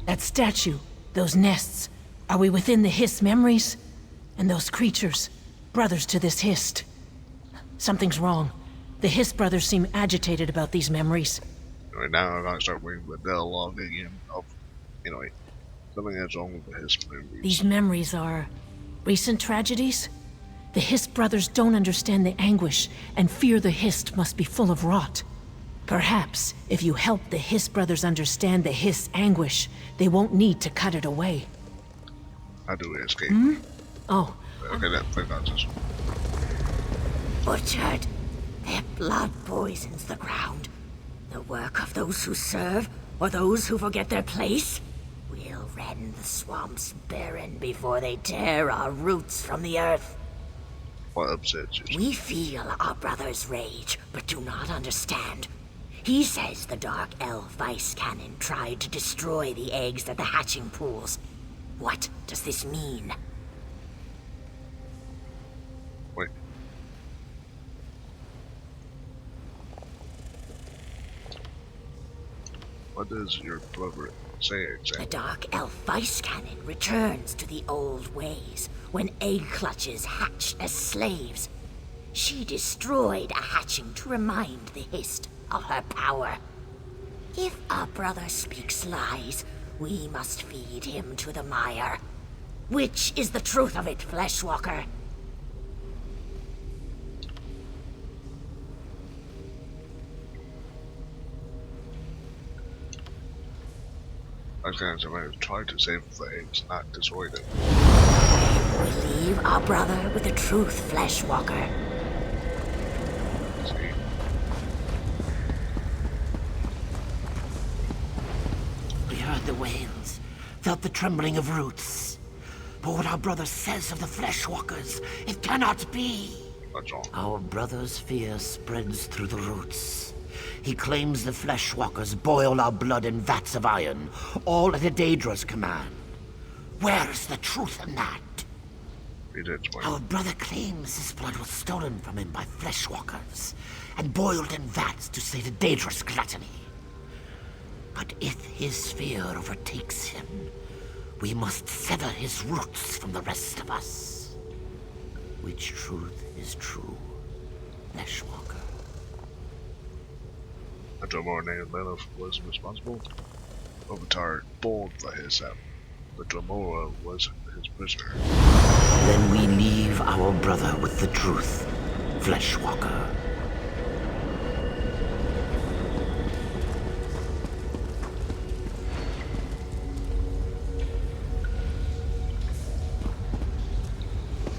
That statue, those nests, are we within the Hist memories? And those creatures, brothers to this Hist. Something's wrong. The Hist brothers seem agitated about these memories. Right now I'm gonna start reading the dialogue again of, anyway, something that's wrong with the Hist memories. These memories are recent tragedies? The Hist brothers don't understand the anguish and fear the Hist must be full of rot. Perhaps, if you help the Hist brothers understand the Hist anguish, they won't need to cut it away. How do we escape? Oh. Okay, that got this. Butchered. Their blood poisons the ground. The work of those who serve, or those who forget their place, will rend the swamps barren before they tear our roots from the earth. What upsets you? We feel our brother's rage, but do not understand. He says the Dark Elf Vice Cannon tried to destroy the eggs at the hatching pools. What does this mean? Wait. What does your brother say exactly? The Dark Elf Vice Cannon returns to the old ways, when egg clutches hatched as slaves. She destroyed a hatching to remind the Hist of her power. If our brother speaks lies, we must feed him to the mire. Which is the truth of it, Fleshwalker? I can't survive. Try to save the eggs, not destroy them. We leave our brother with the truth, Fleshwalker. See? We heard the wails, felt the trembling of roots. But what our brother says of the Fleshwalkers, it cannot be. What's wrong? Our brother's fear spreads through the roots. He claims the Fleshwalkers boil our blood in vats of iron, all at a Daedra's command. Where's the truth in that? Our brother claims his blood was stolen from him by Fleshwalkers, and boiled in vats to sate a Daedra's gluttony. But if his fear overtakes him, we must sever his roots from the rest of us. Which truth is true, Fleshwalker? A Dromore named Lilith was responsible. Overtar bold for his out. The Dromora was his prisoner. Then we leave our brother with the truth, Fleshwalker.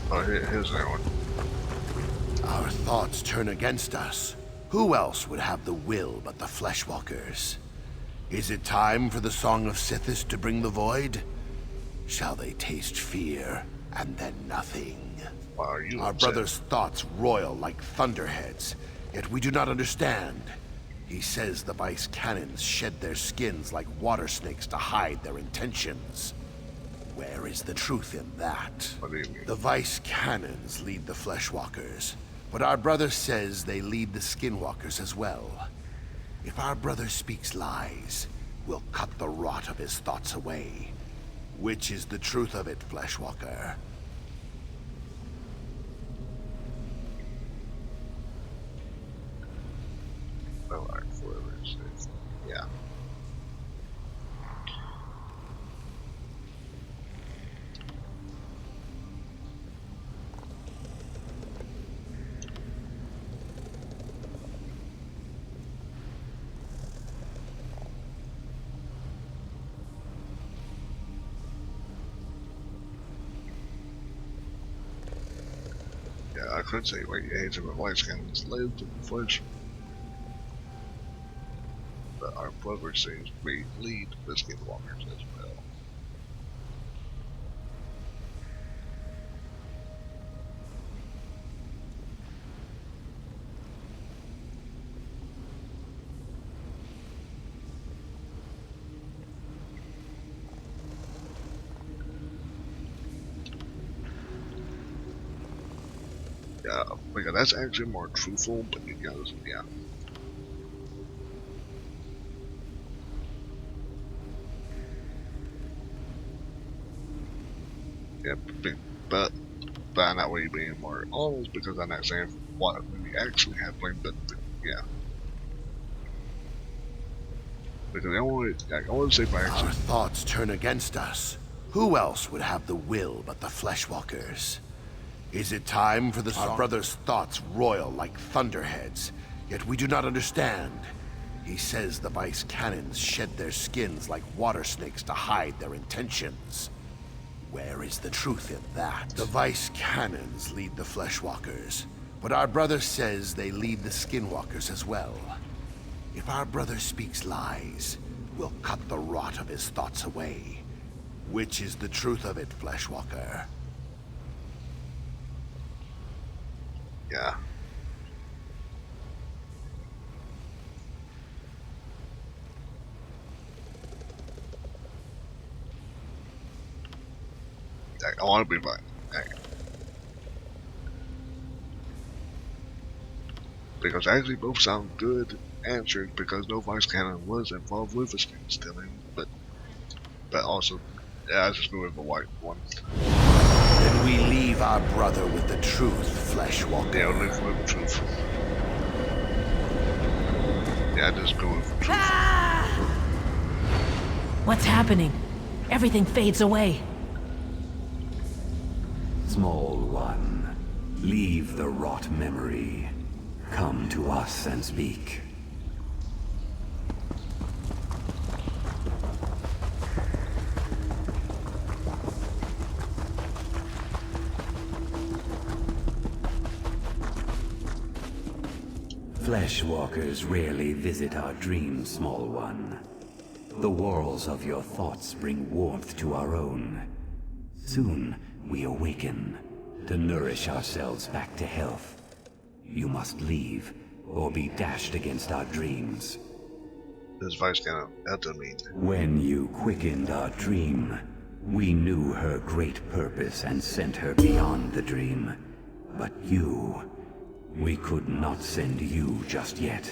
Oh, here's that one. Our thoughts turn against us. Who else would have the will but the Fleshwalkers? Is it time for the Song of Sithis to bring the void? Shall they taste fear, and then nothing? Our brother's thoughts roil like thunderheads, yet we do not understand. He says the Vice Cannons shed their skins like water snakes to hide their intentions. Where is the truth in that? What do you mean? The Vice Cannons lead the Fleshwalkers, but our brother says they lead the Skinwalkers as well. If our brother speaks lies, we'll cut the rot of his thoughts away. Which is the truth of it, Fleshwalker? Alright, forever is safe. Yeah. I could say, wait, age of the Vice Cannons lived in the flesh. But our brother says we lead the Skinwalkers as well. Yeah, because that's actually more truthful, but it goes, yeah. Yeah, but by that way being more honest, because I'm not saying what we actually have blamed, but yeah. Because I want to say by accident. Our thoughts turn against us. Who else would have the will but the Fleshwalkers? Is it time for the Our brother's thoughts roil like thunderheads, yet we do not understand. He says the Vice Cannons shed their skins like water snakes to hide their intentions. Where is the truth in that? The Vice Cannons lead the Fleshwalkers, But our brother says they lead the Skinwalkers as well. If our brother speaks lies, we'll cut the rot of his thoughts away. Which is the truth of it, Fleshwalker? Yeah. I want to be fine. Because actually both sound good answers because no vice cannon was involved with the skin stealing, but also, yeah, I just go with the white one. Then we leave our brother with the truth, Fleshwalker. Yeah, I'll live with the truth. Yeah, I just go with the truth. What's happening? Everything fades away. Small one, leave the rot memory. Come to us and speak. Fleshwalkers rarely visit our dreams, small one. The whorls of your thoughts bring warmth to our own. Soon, we awaken, to nourish ourselves back to health. You must leave, or be dashed against our dreams. This vice cannon, that doesn't mean. When you quickened our dream, we knew her great purpose and sent her beyond the dream. But you, we could not send you just yet.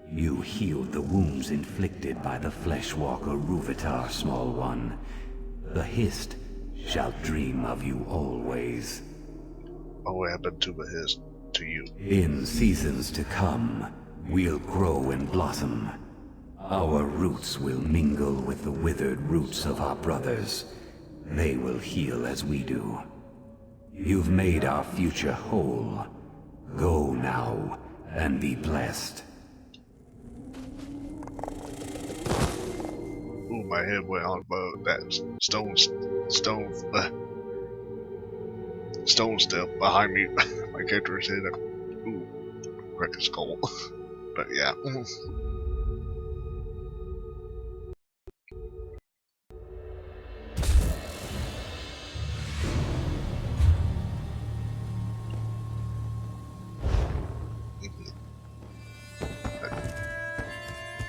You healed the wounds inflicted by the Fleshwalker Ruvitar, small one. The Hist shall dream of you always. What happened to the Hist to you? In seasons to come, we'll grow and blossom. Our roots will mingle with the withered roots of our brothers. They will heal as we do. You've made our future whole. Go now, and be blessed. Ooh, my head went on about that stone step behind me. My character said, ooh, crack his skull. But yeah.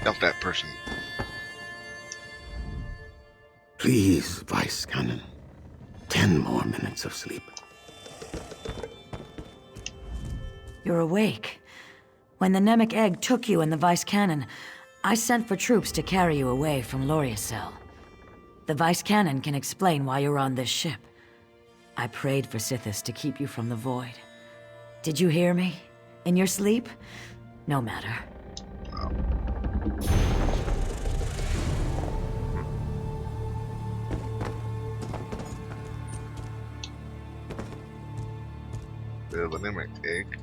Not that person. Please, Vice Cannon. 10 more minutes of sleep. You're awake. When the Nemic Egg took you and the Vice Cannon, I sent for troops to carry you away from Loriacel. The Vice Cannon can explain why you're on this ship. I prayed for Sithis to keep you from the Void. Did you hear me? In your sleep? No matter. The Nemic Egg.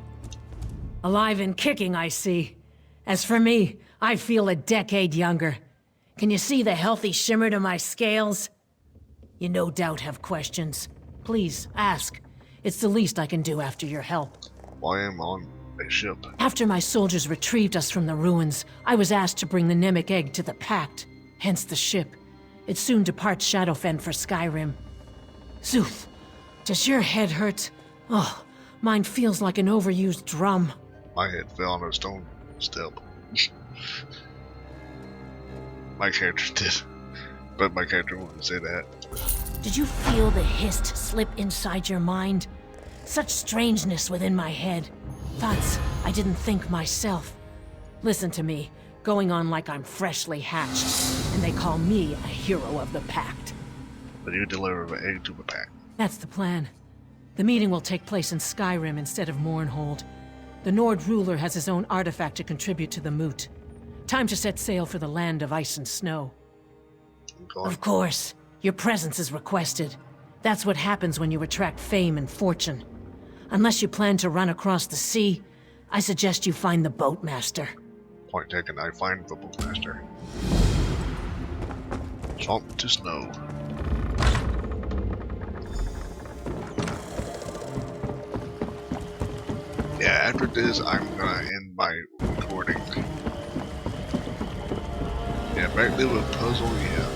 Alive and kicking, I see. As for me, I feel a decade younger. Can you see the healthy shimmer to my scales? You no doubt have questions. Please, ask. It's the least I can do after your help. Why am I on a ship? After my soldiers retrieved us from the ruins, I was asked to bring the Nemic Egg to the Pact, hence the ship. It soon departs Shadowfen for Skyrim. Zuth, does your head hurt? Oh, mine feels like an overused drum. My head fell on a stone step. My character did. But my character wouldn't say that. Did you feel the Hist slip inside your mind? Such strangeness within my head. Thoughts I didn't think myself. Listen to me, going on like I'm freshly hatched, and they call me a hero of the Pact. But you deliver the egg to the Pact. That's the plan. The meeting will take place in Skyrim instead of Mournhold. The Nord ruler has his own artifact to contribute to the moot. Time to set sail for the land of ice and snow. Of course, your presence is requested. That's what happens when you attract fame and fortune. Unless you plan to run across the sea, I suggest you find the boatmaster. Point taken, I find the boatmaster. Swamp to snow. yeah, after this, I'm gonna end my recording. Yeah, back there with puzzle, yeah.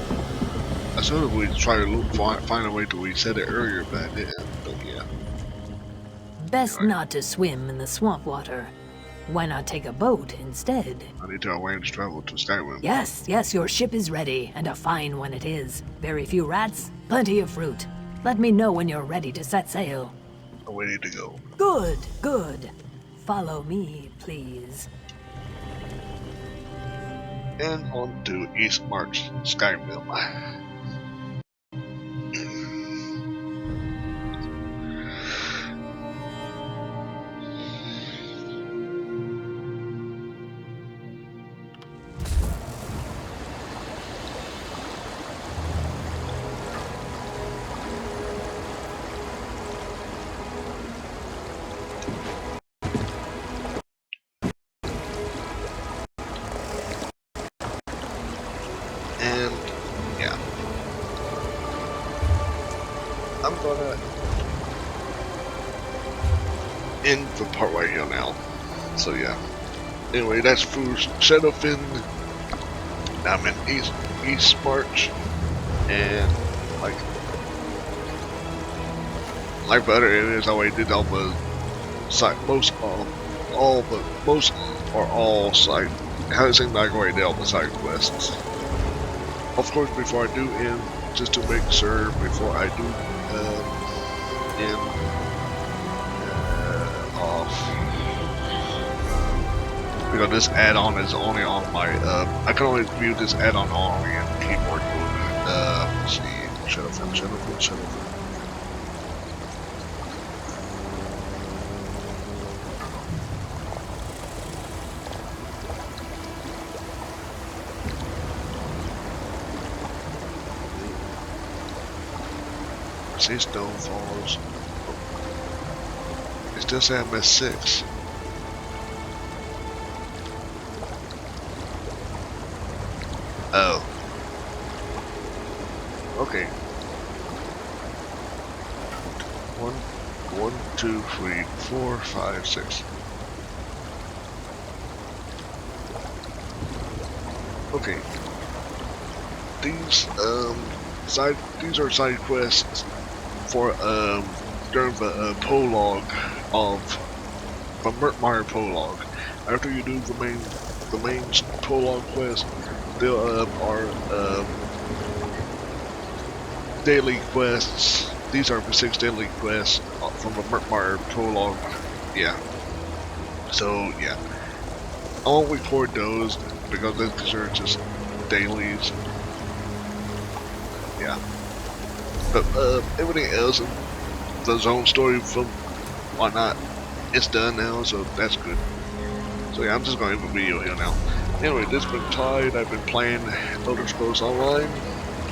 I sort of would try to find a way to reset it earlier, but I didn't. But yeah. Best not to swim in the swamp water. Why not take a boat instead? I need to arrange travel to Skyrim. Yes, your ship is ready, and a fine one it is. Very few rats, plenty of fruit. Let me know when you're ready to set sail. I'm ready to go. Good. Follow me, please. And on to East March, Skyrim. And yeah, I'm gonna end the part right here now. So yeah. Anyway, that's for Shadowfen. I'm in East March, and like for other areas, I already did all the side, most or all side. How it seems like I already did all the side quests. Of course, before I do end, just to make sure, before I do end off, because this add-on is only on my, I can only view this add-on only in keyboard mode. Let's see, Shadowfen. See Stone Falls. It still says I'm at 6. Oh. Okay. 1, 2, 3, 4, 5, 6. Okay. These are side quests for during the prologue the Murkmire prologue. After you do the main prologue quest, there are daily quests. These are the 6 daily quests from the Murkmire prologue. Yeah. So yeah, I won't record those because they're just dailies. Yeah. But everything else in the zone story from whatnot, it's done now, so that's good. So yeah, I'm just going to end the video here now. Anyway, this has been Clyde. I've been playing Elder Scrolls Online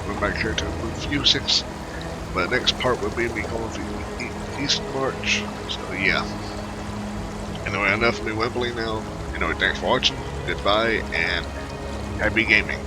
with my character Review 6. But the next part will be me going to East March. So yeah. Anyway, enough of me wimpling now. Anyway, thanks for watching. Goodbye and happy gaming.